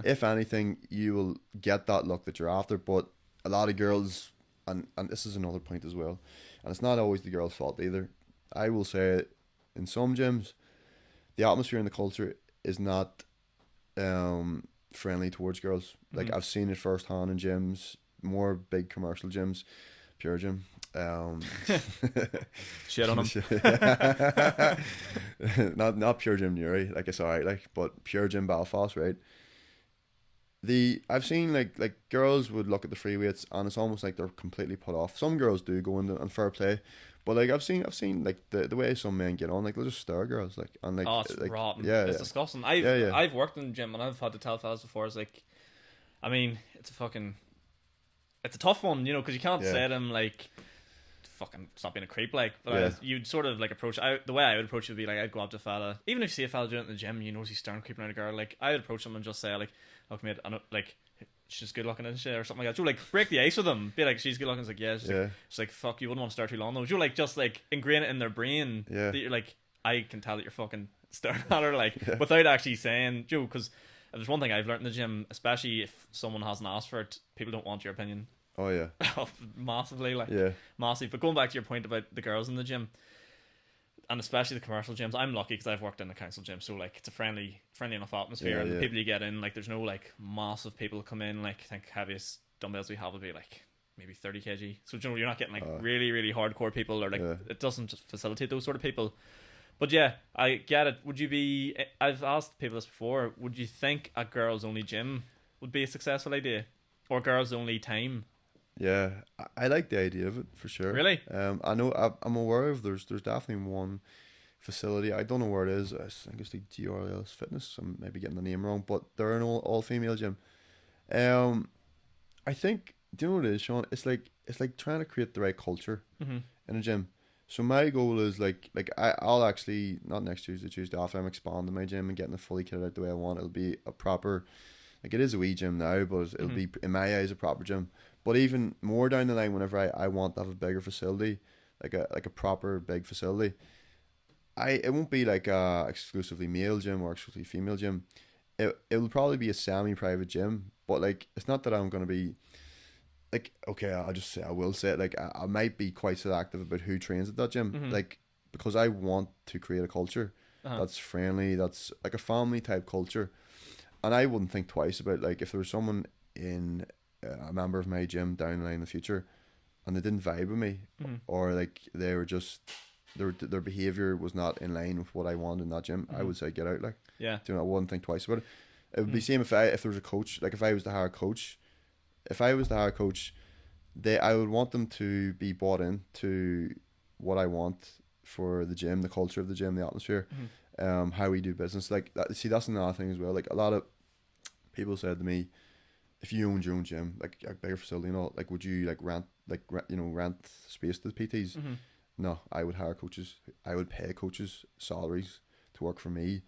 If anything, you will get that look that you're after. But a lot of girls, and this is another point as well, and it's not always the girl's fault either. I will say, in some gyms, the atmosphere and the culture is not friendly towards girls. Like, I've seen it firsthand in gyms, more big commercial gyms, Pure Gym. Shit on them. not Pure Gym Newry, like, it's alright, like, but Pure Gym Belfast, right? I've seen like girls would look at the free weights and it's almost like they're completely put off. Some girls do go in and fair play, but like I've seen like the way some men get on, like they'll just stare girls, like, and like, oh, it's like, rotten. Yeah, it's disgusting. I've worked in the gym and I've had to tell fellas before, it's like, I mean, it's a tough one, you know, because you can't say to them like, fucking stop being a creep, like, but you'd sort of like approach. The way I would approach it would be like, I'd go up to a fella, even if you see a fella doing it in the gym, you know he's staring creeping at a girl, like, I'd approach them and just say like, look mate, I know, like, she's good looking, isn't she, or something like that. So like, break the ice with them, be like, she's good looking. It's like, yeah, she's like, fuck, you wouldn't want to stare too long though. You like, just like ingrain it in their brain that you're like, I can tell that you're fucking staring at her, like, without actually saying, Joe, because if there's one thing I've learned in the gym, especially if someone hasn't asked for it, people don't want your opinion. Oh yeah. Massively, like, massive. But going back to your point about the girls in the gym, and especially the commercial gyms, I'm lucky because I've worked in a council gym, so like, it's a friendly enough atmosphere, and the people you get in, like, there's no like massive people come in. Like, I think heaviest dumbbells we have would be like maybe 30 kg. So, you know, you're not getting like really, really hardcore people, or like, it doesn't just facilitate those sort of people. But yeah, I get it. Would you be? I've asked people this before. Would you think a girls only gym would be a successful idea, or girls only time? Yeah, I like the idea of it for sure. Really? I know, I'm aware of there's definitely one facility. I don't know where it is. I think it's like GRLS Fitness. I'm maybe getting the name wrong, but they're an all female gym. I think, do you know what it is, Sean? It's like trying to create the right culture in a gym. So my goal is like I'll actually, not next Tuesday after, I'm expanding my gym and getting it fully kitted out the way I want. It'll be a proper, like, it is a wee gym now, but it'll be, in my eyes, a proper gym. But even more down the line, whenever I want to have a bigger facility, like a proper big facility, it won't be like a exclusively male gym or exclusively female gym. It will probably be a semi-private gym, but like, it's not that I'm going to be like, okay, I will say it, like, I might be quite selective about who trains at that gym, like, because I want to create a culture. that's friendly, that's like a family type culture. And I wouldn't think twice about, like, if there was someone in a member of my gym down the line in the future and they didn't vibe with me, or like they were just their behavior was not in line with what I wanted in that gym, I would say get out. Like, yeah, I wouldn't think twice about it. It would be same if there was a coach. Like, if I was to hire a coach, I would want them to be bought in to what I want for the gym, the culture of the gym, the atmosphere, how we do business. Like that, see, that's another thing as well. Like, a lot of people said to me, if you owned your own gym, like a bigger facility and all, like, would you like rent space to the PTs? No, I would hire coaches. I would pay coaches salaries to work for me,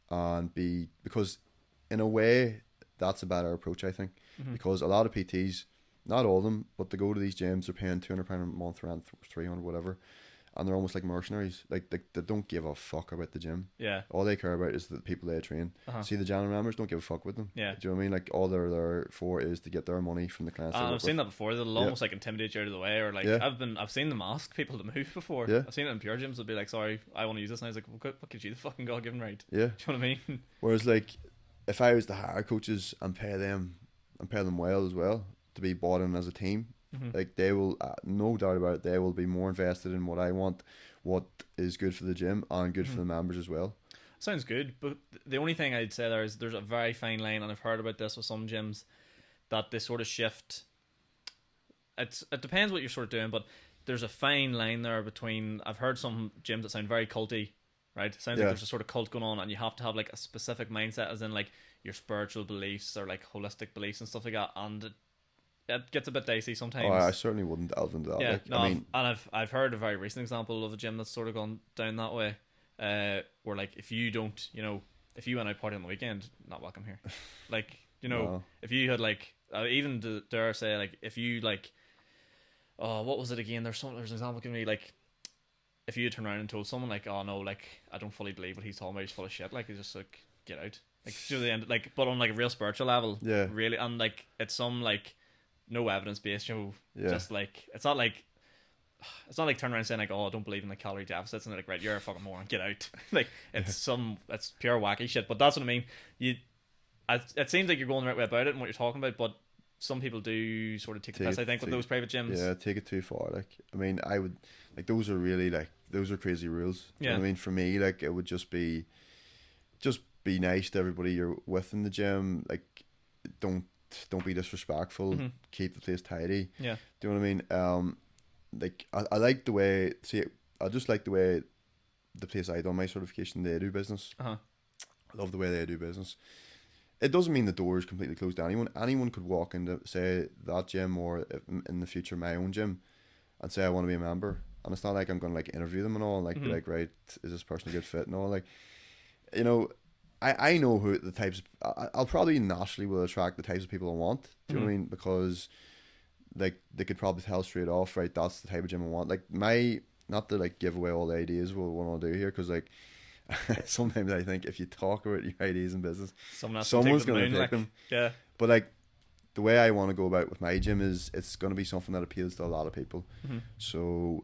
because in a way that's a better approach, I think, because a lot of PTs, not all of them, but they go to these gyms, they're paying £200 a month, rent 300, whatever, and they're almost like mercenaries. Like, they don't give a fuck about the gym. Yeah. All they care about is the people they train. See, the general members don't give a fuck with them. Yeah. Do you know what I mean? Like, all they're there for is to get their money from the clients. I've seen that before. They'll almost like intimidate you out of the way, or like I've seen them ask people to move before. Yeah. I've seen it in pure gyms. They'll be like, "Sorry, I want to use this," and I was like, "What gives you the fucking God-given right?" Yeah. Do you know what I mean? Whereas, like, if I was to hire coaches and pay them well as well to be bought in as a team, like, they will, no doubt about it, they will be more invested in what I want, what is good for the gym and good for the members as well. Sounds good, but the only thing I'd say there is there's a very fine line, and I've heard about this with some gyms, that they sort of shift. It depends what you're sort of doing, but there's a fine line there between. I've heard some gyms that sound very culty, right? It sounds like there's a sort of cult going on, and you have to have like a specific mindset, as in like your spiritual beliefs or like holistic beliefs and stuff like that, and it gets a bit dicey sometimes. Oh, I certainly wouldn't delve into that. Yeah, like, no, I mean, I've heard a very recent example of a gym that's sort of gone down that way, where like if you don't, if you went out partying on the weekend, not welcome here. Like, No. if you had like, even dare say, like, if you like, oh, what was it again? There's an example given me, like, if you had turned around and told someone like, oh no, like, I don't fully believe what he's talking about, he's full of shit, like, he's just like, get out, like, to the end, like, but on like a real spiritual level, Yeah. really, and like it's some like no evidence based, Yeah. just like it's not like turning around saying like, oh, I don't believe in the calorie deficits, and they're like, right, you're a fucking moron, get out. Like, it's pure wacky shit. But that's what I mean. It seems like you're going the right way about it and what you're talking about, but some people do sort of take the piss, I think, with those private gyms. Yeah, take it too far. Like, I mean, I would, like, those are really, like, those are crazy rules. Do you know what I mean? For me, like, it would just be nice to everybody you're with in the gym. Like, don't be disrespectful. Keep the place tidy. Yeah. Do you know what I mean? Like, I like the way, I just like the way the place I done my certification, they do business. I love the way they do business. It doesn't mean the door is completely closed to anyone. Anyone could walk into, say, that gym, or in the future my own gym, and say I want to be a member. And it's not like I'm going to like interview them and all, and like be like, right, is this person a good fit and all. Like, I know who the types. I'll probably naturally will attract the types of people I want. Do you know what I mean? Because like they could probably tell straight off, right, that's the type of gym I want. Like, not to like give away all the ideas of what I want to do here, because like sometimes I think if you talk about your ideas in business, someone's going to take them. Yeah. But like, the way I want to go about with my gym is it's going to be something that appeals to a lot of people. So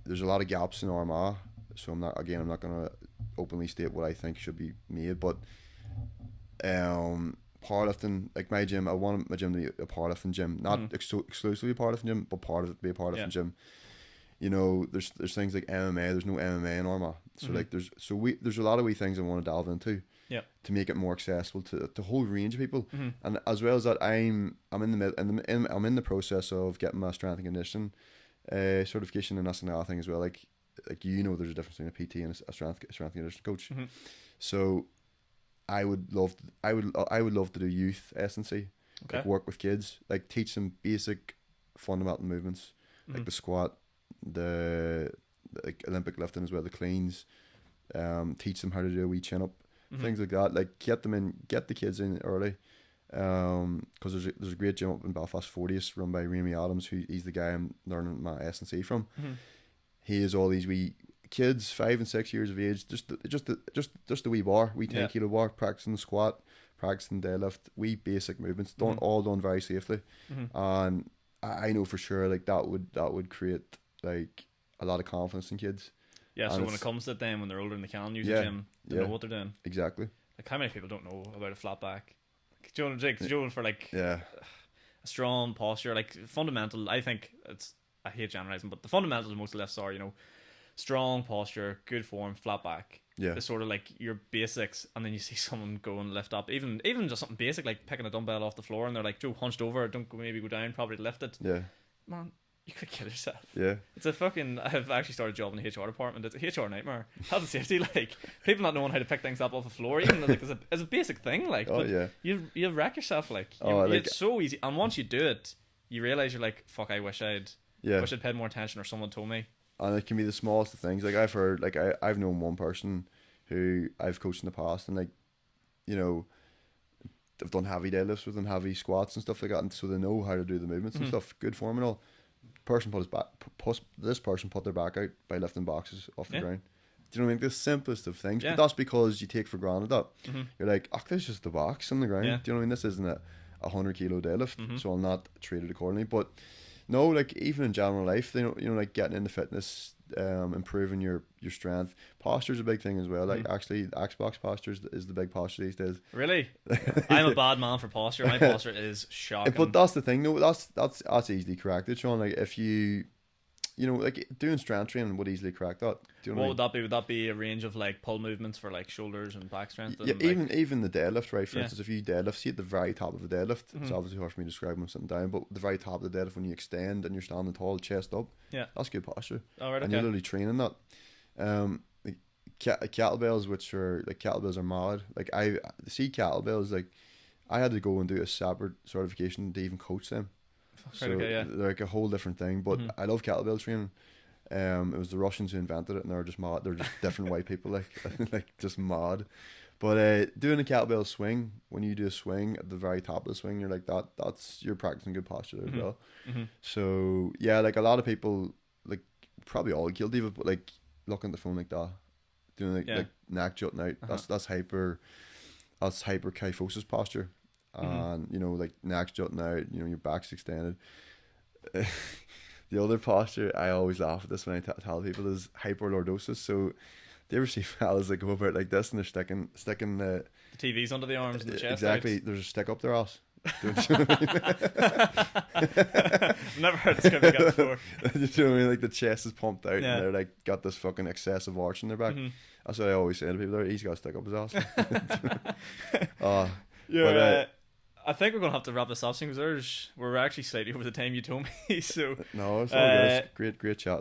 there's a lot of gaps in Armagh. So I'm not going to openly state what I think should be made, but powerlifting, like my gym, I want my gym to be a powerlifting gym, not exclusively a powerlifting gym, but part of it to be a powerlifting gym. There's things like MMA. There's no MMA in Armagh, so like there's a lot of wee things I want to delve into, to make it more accessible to the whole range of people. And as well as that, I'm in the process of getting my strength and conditioning certification, and that's another thing as well. Like there's a difference between a PT and a strength and conditioning coach. So I would love to do youth S&C, like work with kids, like teach them basic fundamental movements, like the squat, the like Olympic lifting as well, the cleans, teach them how to do a wee chin up, things like that. Like get the kids in early, because there's a great gym up in Belfast, 40th, run by Remy Adams, he's the guy I'm learning my S&C from. He has all these wee kids, 5 and 6 years of age, just a wee bar, wee 10 kilo bar, practicing the squat, practicing deadlift, wee basic movements, all done very safely. And I know for sure like that would create like a lot of confidence in kids. Yeah, And so when it comes to them, when they're older and they can use the gym, they know what they're doing. Exactly. Like, how many people don't know about a flat back? Do you know what I'm saying? For like Yeah. a strong posture, like fundamental. I think I hate generalizing, but the fundamentals of most lifts are, strong posture, good form, flat back. Yeah. It's sort of like your basics, and then you see someone go and lift up, even just something basic like picking a dumbbell off the floor, and they're like, Joe, hunched over, maybe go down, probably lift it. Yeah. Man, you could kill yourself. Yeah. It's a fucking. I've actually started a job in the HR department. It's a HR nightmare. Health and safety, like people not knowing how to pick things up off the floor, even like as a basic thing, like. Oh, but yeah. You wreck yourself, like. It's so easy, and once you do it, you realize you're like, fuck. I wish I'd paid more attention, or someone told me. And it can be the smallest of things. Like I've heard, like I've known one person who I've coached in the past, and like, they've done heavy deadlifts with them, heavy squats and stuff like that, and so they know how to do the movements and stuff. Good form and all. This person put their back out by lifting boxes off the ground. Do you know what I mean? The simplest of things, but that's because you take for granted that you're like, oh, there's just the box on the ground. Do you know what I mean? This isn't a 100-kilo deadlift, so I'll not treat it accordingly. But no, like even in general life, like getting into fitness, improving your strength. Posture's a big thing as well. Like actually, Xbox posture is the big posture these days. Really? I'm a bad man for posture. My posture is shocking. But that's the thing. No, that's easily corrected, Sean. Like if you like doing strength training would easily correct that. Do you know what would that be? Would that be a range of like pull movements for like shoulders and back strength? Yeah, and even the deadlift, right? For instance, if you deadlift, see at the very top of the deadlift, it's obviously hard for me to describe when I'm sitting down, but the very top of the deadlift, when you extend and you're standing tall, chest up, that's good posture. All right, and you're literally training that. Kettlebells, kettlebells are mad. Like I see kettlebells, like I had to go and do a separate certification to even coach them. So they're like a whole different thing. But I love kettlebell training. It was the Russians who invented it, and they're just mad. They're just different white people, like just mad. But doing a kettlebell swing, when you do a swing at the very top of the swing, you're like that's you're practicing good posture as well. So yeah, like a lot of people, like probably all guilty of it, but like looking at the phone like that, doing like neck jutting out. That's hyper kyphosis posture. And like neck jutting out, your back's extended. The other posture, I always laugh at this when I tell people, is hyperlordosis. So do you ever see fellas that go about like this and they're sticking the TVs under the arms and the chest? Exactly. Out. There's a stick up their ass. Never heard this kind of guy before. Do you know what I mean? Like the chest is pumped out and they're like got this fucking excessive arch in their back. That's what I always say to people. He's got to stick up his ass. I think we're going to have to wrap this up soon because we're actually slightly over the time you told me. So no, it's all good. It's great chat.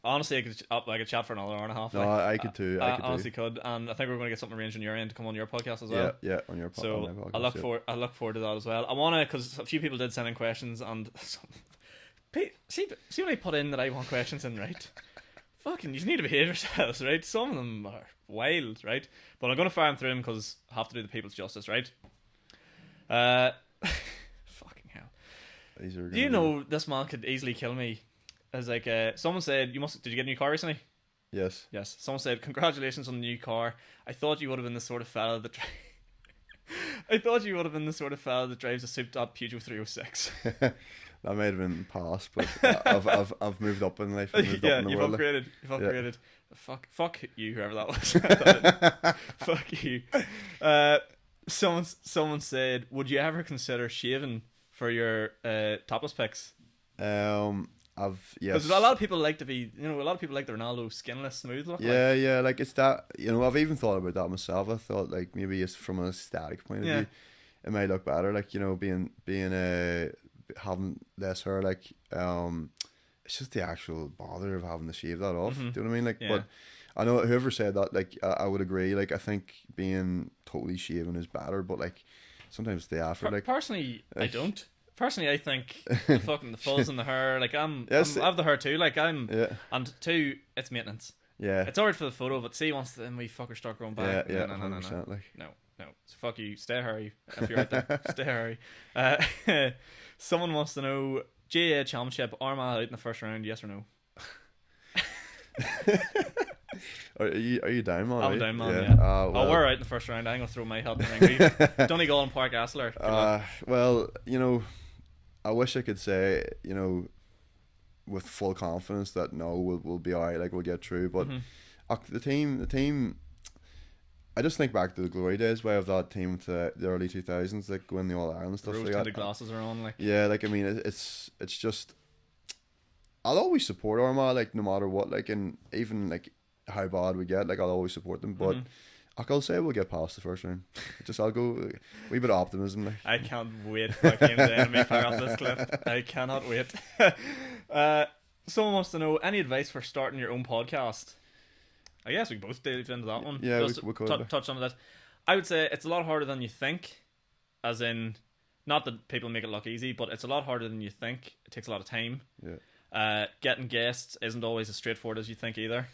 Honestly, I could chat for another hour and a half. No, I could too. I honestly could, and I think we're going to get something arranged on your end to come on your podcast as well. Yeah, on your podcast. So I look forward to that as well. I want to, because a few people did send in questions, and see when I put in that I want questions in, right? Fucking, you need to behave yourselves, right? Some of them are wild, right? But I'm going to fire them through them because I have to do the people's justice, right? Fucking hell. Do you know this man could easily kill me? As like someone said, did you get a new car recently? Yes. Someone said, congratulations on the new car. I thought you would have been the sort of fella that drives a souped up Peugeot 306. That might have been past, but I've moved up in life. You've upgraded. Fuck you, whoever that was. Fuck you. Someone said, would you ever consider shaving for your topless pics? Yes. Because a lot of people like to be, a lot of people like the Ronaldo skinless, smooth look. Yeah, like it's that. I've even thought about that myself. I thought like maybe it's from an aesthetic point of view, it might look better. Like being having less hair. Like it's just the actual bother of having to shave that off. Do you know what I mean? Like, but I know whoever said that, like, I would agree. Like, I think being totally shaven is better, but like sometimes the effort. Like, personally, I don't. Personally, I think the fuzz in the hair. Like, I have the hair too. Like, and two, it's maintenance. Yeah, it's alright for the photo, but see, once the wee fucker start growing back, no. Like, no. So fuck you. Stay hairy if you're out there. Stay hairy. Someone wants to know, GA Championship, Armagh out in the first round, yes or no? Are you down, man? I'm down, man. Yeah. We're out in the first round. I'm gonna throw my hat in the ring. Donegal and Park Asler. Well, I wish I could say, with full confidence that no, we'll be alright, like we'll get through. But the team. I just think back to the glory days where of that team to the early 2000s, like winning the All Ireland and stuff like that. The glasses are on, like. Yeah, like I mean, it's just. I'll always support Armagh, like no matter what, like, and even like how bad we get, like I'll always support them. But I'll say we'll get past the first round. I'll go a wee bit of optimism. Like. I can't wait for the enemy fire off this cliff. I cannot wait. Someone wants to know any advice for starting your own podcast. I guess we both dived into that one. Yeah, just we could touch on that. I would say it's a lot harder than you think. As in, not that people make it look easy, but it's a lot harder than you think. It takes a lot of time. Yeah. Getting guests isn't always as straightforward as you think either.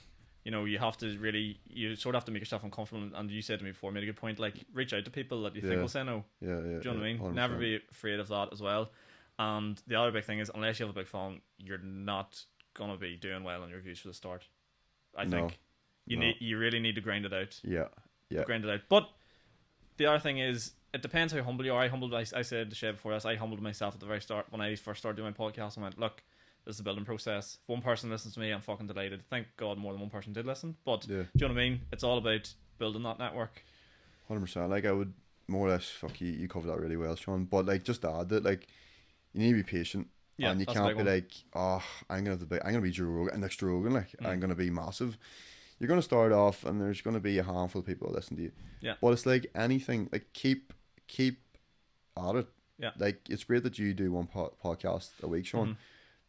You know, you have to really, you sort of have to make yourself uncomfortable. And you said to me before, made a good point, like reach out to people that you think will say no. Yeah. Do you know what I mean? 100%. Never be afraid of that as well. And the other big thing is, unless you have a big phone, you're not gonna be doing well on your reviews for the start. I think you really need to grind it out. Yeah. Grind it out. But the other thing is, it depends how humble you are. I said to Shay before this, I humbled myself at the very start when I first started doing my podcast and went, look, this is a building process. If one person listens to me, I'm fucking delighted. Thank God more than one person did listen. But do you know what I mean? It's all about building that network. 100%. Like I would more or less, fuck you covered that really well, Sean. But like just to add that, like you need to be patient. Yeah, and you can't be like, oh, I'm gonna be Joe Rogan, next Joe Rogan, like I'm gonna be massive. You're gonna start off, and there's gonna be a handful of people that listen to you. Yeah. But it's like anything, like keep at it. Yeah. Like it's great that you do one podcast a week, Sean.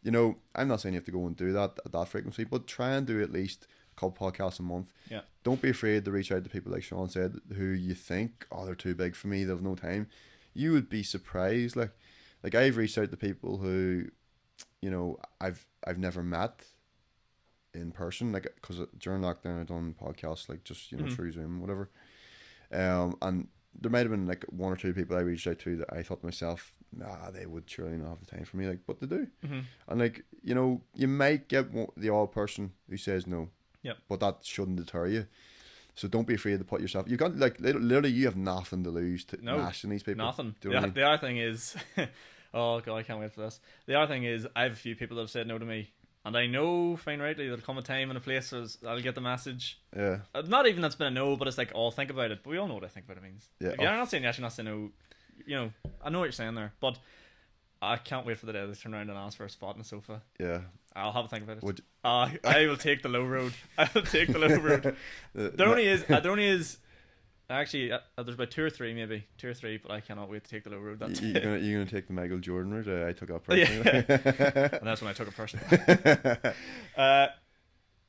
You know, I'm not saying you have to go and do that at that frequency, but try and do at least a couple podcasts a month. Yeah. Don't be afraid to reach out to people like Sean said, who you think, oh, they're too big for me, they have no time. You would be surprised, like I've reached out to people who, you know, I've never met in person, like because during lockdown I done podcasts like just, you know, through Zoom, whatever. And there might have been like one or two people I reached out to that I thought to myself, nah, they would surely not have the time for me, like, but they do. And like, you know, you might get the odd person who says no, but that shouldn't deter you. So don't be afraid to put yourself. You got like literally, you have nothing to lose to mashing these people. Nothing. Do you know what I mean? The other thing is, oh god, I can't wait for this. The other thing is, I have a few people that have said no to me, and I know fine rightly there'll come a time and a place where I'll get the message. Yeah. Not even that's been a no, but it's like, oh, think about it. But we all know what I think about it means. Yeah. If you're not saying yes, you're not saying no. You know, I know what you're saying there, but I can't wait for the day they turn around and ask for a spot on the sofa. Yeah. I'll have a think about it. I will take the low road. I will take the low road. There only is actually there's about two or three, but I cannot wait to take the low road. You're gonna take the Michael Jordan route. I took that personally. And that's when I took it personally.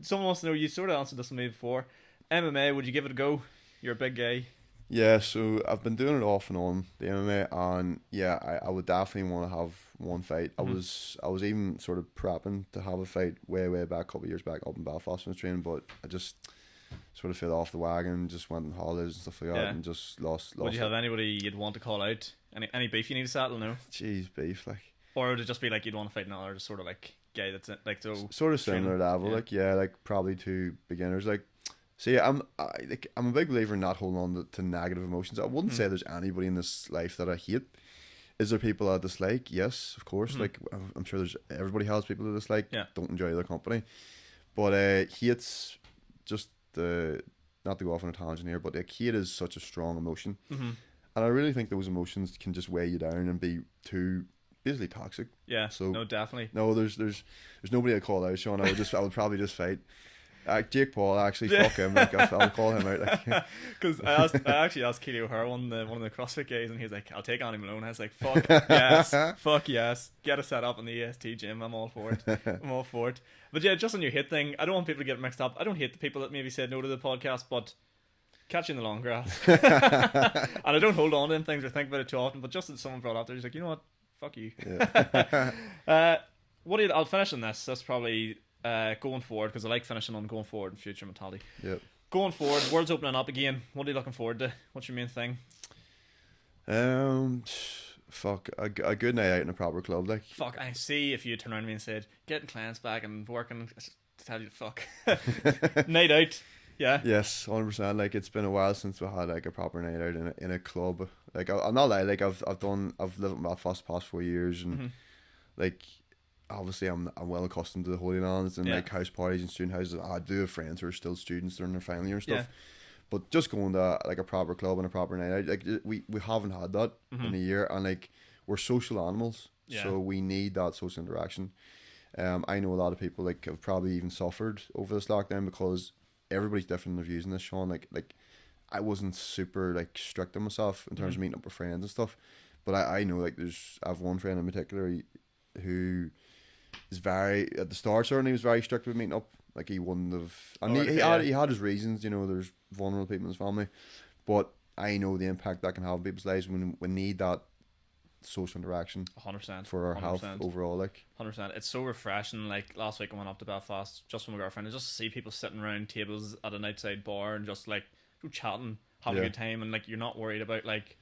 Someone wants to know, you sort of answered this to me before. MMA, would you give it a go? You're a big guy. Yeah, so I've been doing it off and on, the MMA, and yeah, I would definitely want to have one fight. I was even sort of prepping to have a fight way back, a couple of years back up in Belfast when I was training, but I just sort of fell off the wagon, just went on holidays and stuff like that, and just lost. Would you have anybody you'd want to call out? Any beef you need to settle? No. Jeez, beef, like. Or would it just be like you'd want to fight another just sort of like guy that's like so sort of similar level, like like probably two beginners, like. See, I'm a big believer in not holding on to negative emotions. I wouldn't say there's anybody in this life that I hate. Is there people I dislike? Yes, of course. Like I'm sure everybody has people that dislike. Yeah. Don't enjoy their company. But hate's just not to go off on a tangent here, but hate is such a strong emotion, and I really think those emotions can just weigh you down and be too basically toxic. Yeah. So no, definitely. No, there's nobody I'd call out, Sean. I would probably just fight. Jake Paul, actually, fuck him. Like, I'll call him out. Because I actually asked Keely O'Hara, one of the CrossFit guys, and he was like, "I'll take Annie Malone." I was like, "Fuck yes, fuck yes, get a set up in the EST gym. I'm all for it. But yeah, just on your hate thing, I don't want people to get mixed up. I don't hate the people that maybe said no to the podcast, but catch you in the long grass. And I don't hold on to them things or think about it too often. But just as someone brought up there, he's like, you know what, fuck you. Yeah. I'll finish on this. That's probably. Going forward, because I like finishing on going forward and future mentality. Yep. Going forward, world's opening up again. What are you looking forward to? What's your main thing? Fuck, a good night out in a proper club, like. Fuck, I see if you turn around to me and said, getting clients back and working, to tell you to fuck. Night out, yeah. Yes, 100%. Like, it's been a while since we had like a proper night out in a club. Like, I'll not lie, like I've lived in Belfast the past 4 years, and like. obviously I'm well accustomed to the Holy Lands and like house parties and student houses. I do have friends who are still students during their final year and stuff. Yeah. But just going to like a proper club and a proper night out, like we haven't had that in a year, and like we're social animals, so we need that social interaction. I know a lot of people like have probably even suffered over this lockdown because everybody's different in their views in this, Sean. Like I wasn't super like strict on myself in terms of meeting up with friends and stuff, but I know like I have one friend in particular who is very, at the start certainly, he was very strict with meeting up. Like he wouldn't have, and he had his reasons. You know, there's vulnerable people in his family, but I know the impact that can have on people's lives when we need that social interaction. 100% for our 100%. health overall. Like 100%. It's so refreshing. Like last week I went up to Belfast just with my girlfriend and just see people sitting around tables at an outside bar and just like chatting, having a good time, and like you're not worried about like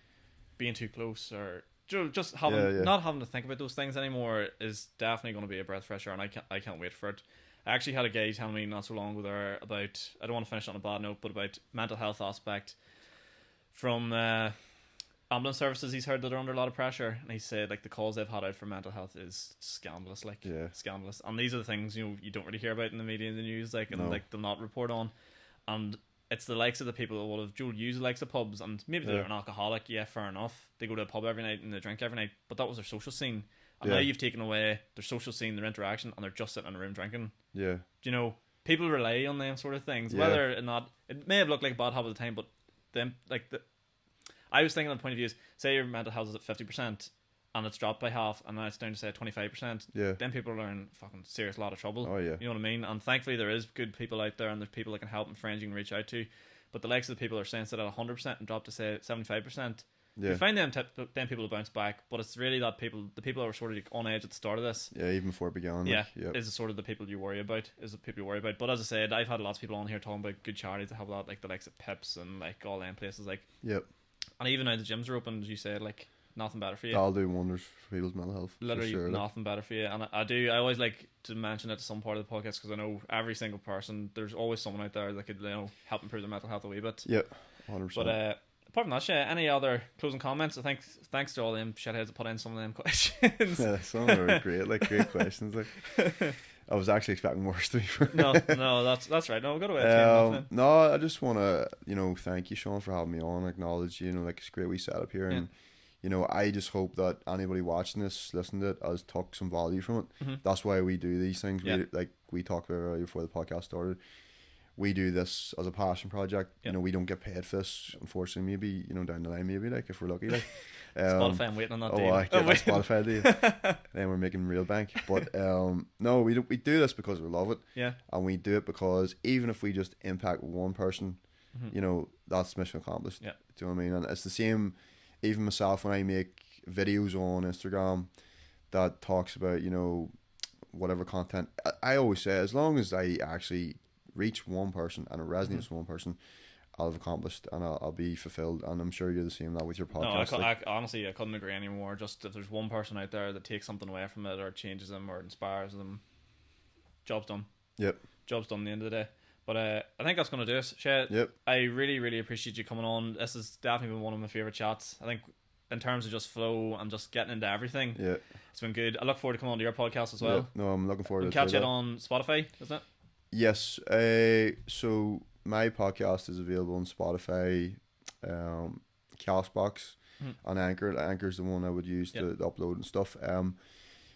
being too close or just having not having to think about those things anymore is definitely going to be a breath of fresh air, and I can't wait for it. I actually had a guy tell me not so long ago there about, I don't want to finish on a bad note, but about mental health aspect from ambulance services he's heard that are under a lot of pressure, and he said like the calls they've had out for mental health is scandalous, like scandalous, and these are the things you don't really hear about in the media and the news, like, and like they'll not report on, and it's the likes of the people that will have Joel used the likes of pubs, and maybe they're an alcoholic, fair enough, they go to a pub every night and they drink every night, but that was their social scene. And now you've taken away their social scene, their interaction, and they're just sitting in a room drinking. Yeah. Do you know, people rely on them sort of things. Whether or not, it may have looked like a bad habit at the time, but them, I was thinking on the point of view is, say your mental health is at 50%, and it's dropped by half, and now it's down to say 25%. Then people are in fucking serious lot of trouble. You know what I mean? And thankfully there is good people out there, and there's people that can help and friends you can reach out to. But the likes of the people are saying that at 100% and drop to say 75%. You find them people to bounce back, but it's really that the people that were sort of on edge at the start of this. Even before it began. Is the sort of the people you worry about. But as I said, I've had lots of people on here talking about good charities that have a lot, like the likes of Pips and like all them places, like. And even now the gyms are open, as you said, like nothing better for you. That'll do wonders for people's mental health. Literally nothing better for you. And I always like to mention it to some part of the podcast because I know every single person, there's always someone out there that could help improve their mental health a wee bit. 100%. But apart from that, Shay, any other closing comments? I think thanks to all them shitheads that put in some of them questions. Some of them were great, like great questions. Like I was actually expecting worse to be fair. No, that's right. No, we've got away. No, I just want to thank you, Sean, for having me on. Acknowledge like it's great we set up here, and I just hope that anybody watching this, listening to it, has took some value from it. That's why we do these things. We talked about earlier before the podcast started. We do this as a passion project. We don't get paid for this, unfortunately. Maybe down the line, maybe like if we're lucky. Like Spotify, I'm waiting on that deal. Get that Spotify deal. Then we're making real bank. But no, we do this because we love it. And we do it because even if we just impact one person, that's mission accomplished. Do you know what I mean? And it's the same. Even myself, when I make videos on Instagram that talks about whatever content, I always say as long as I actually reach one person and it resonates with one person, I'll have accomplished and I'll be fulfilled. And I'm sure you're the same that with your podcast. No, honestly, I couldn't agree anymore. Just if there's one person out there that takes something away from it or changes them or inspires them, job's done. Job's done at the end of the day. But I think that's going to do it. Shay, I really, really appreciate you coming on. This has definitely been one of my favourite chats. I think in terms of just flow and just getting into everything, it's been good. I look forward to coming on to your podcast as well. No, I'm looking forward to it. Catch it on Spotify, isn't it? Yes. So my podcast is available on Spotify, Castbox, and Anchor. Anchor's the one I would use to upload and stuff.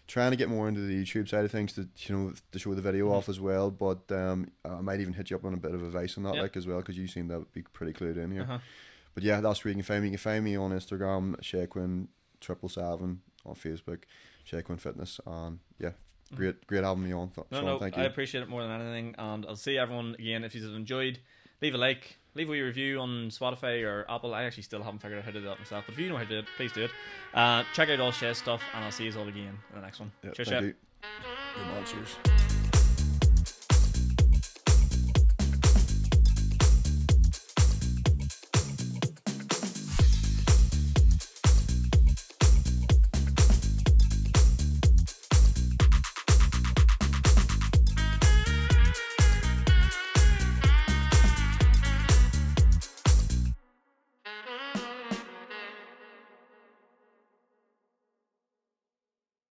Trying to get more into the YouTube side of things to to show the video off as well. But I might even hit you up on a bit of advice on that like as well, because you seem to be pretty clued in here. But yeah, that's where you can find me. You can find me on Instagram, Shay Quinn 777, on Facebook, Shay Quinn Fitness, and great having me on. Sean, thank you. I appreciate it more than anything, and I'll see everyone again. If you've enjoyed, leave a like, leave a wee review on Spotify or Apple. I actually still haven't figured out how to do that myself, but if you know how to do it, please do it. Check out all Shay's stuff, and I'll see you all again in the next one. Cheers, Shay. Good night, cheers.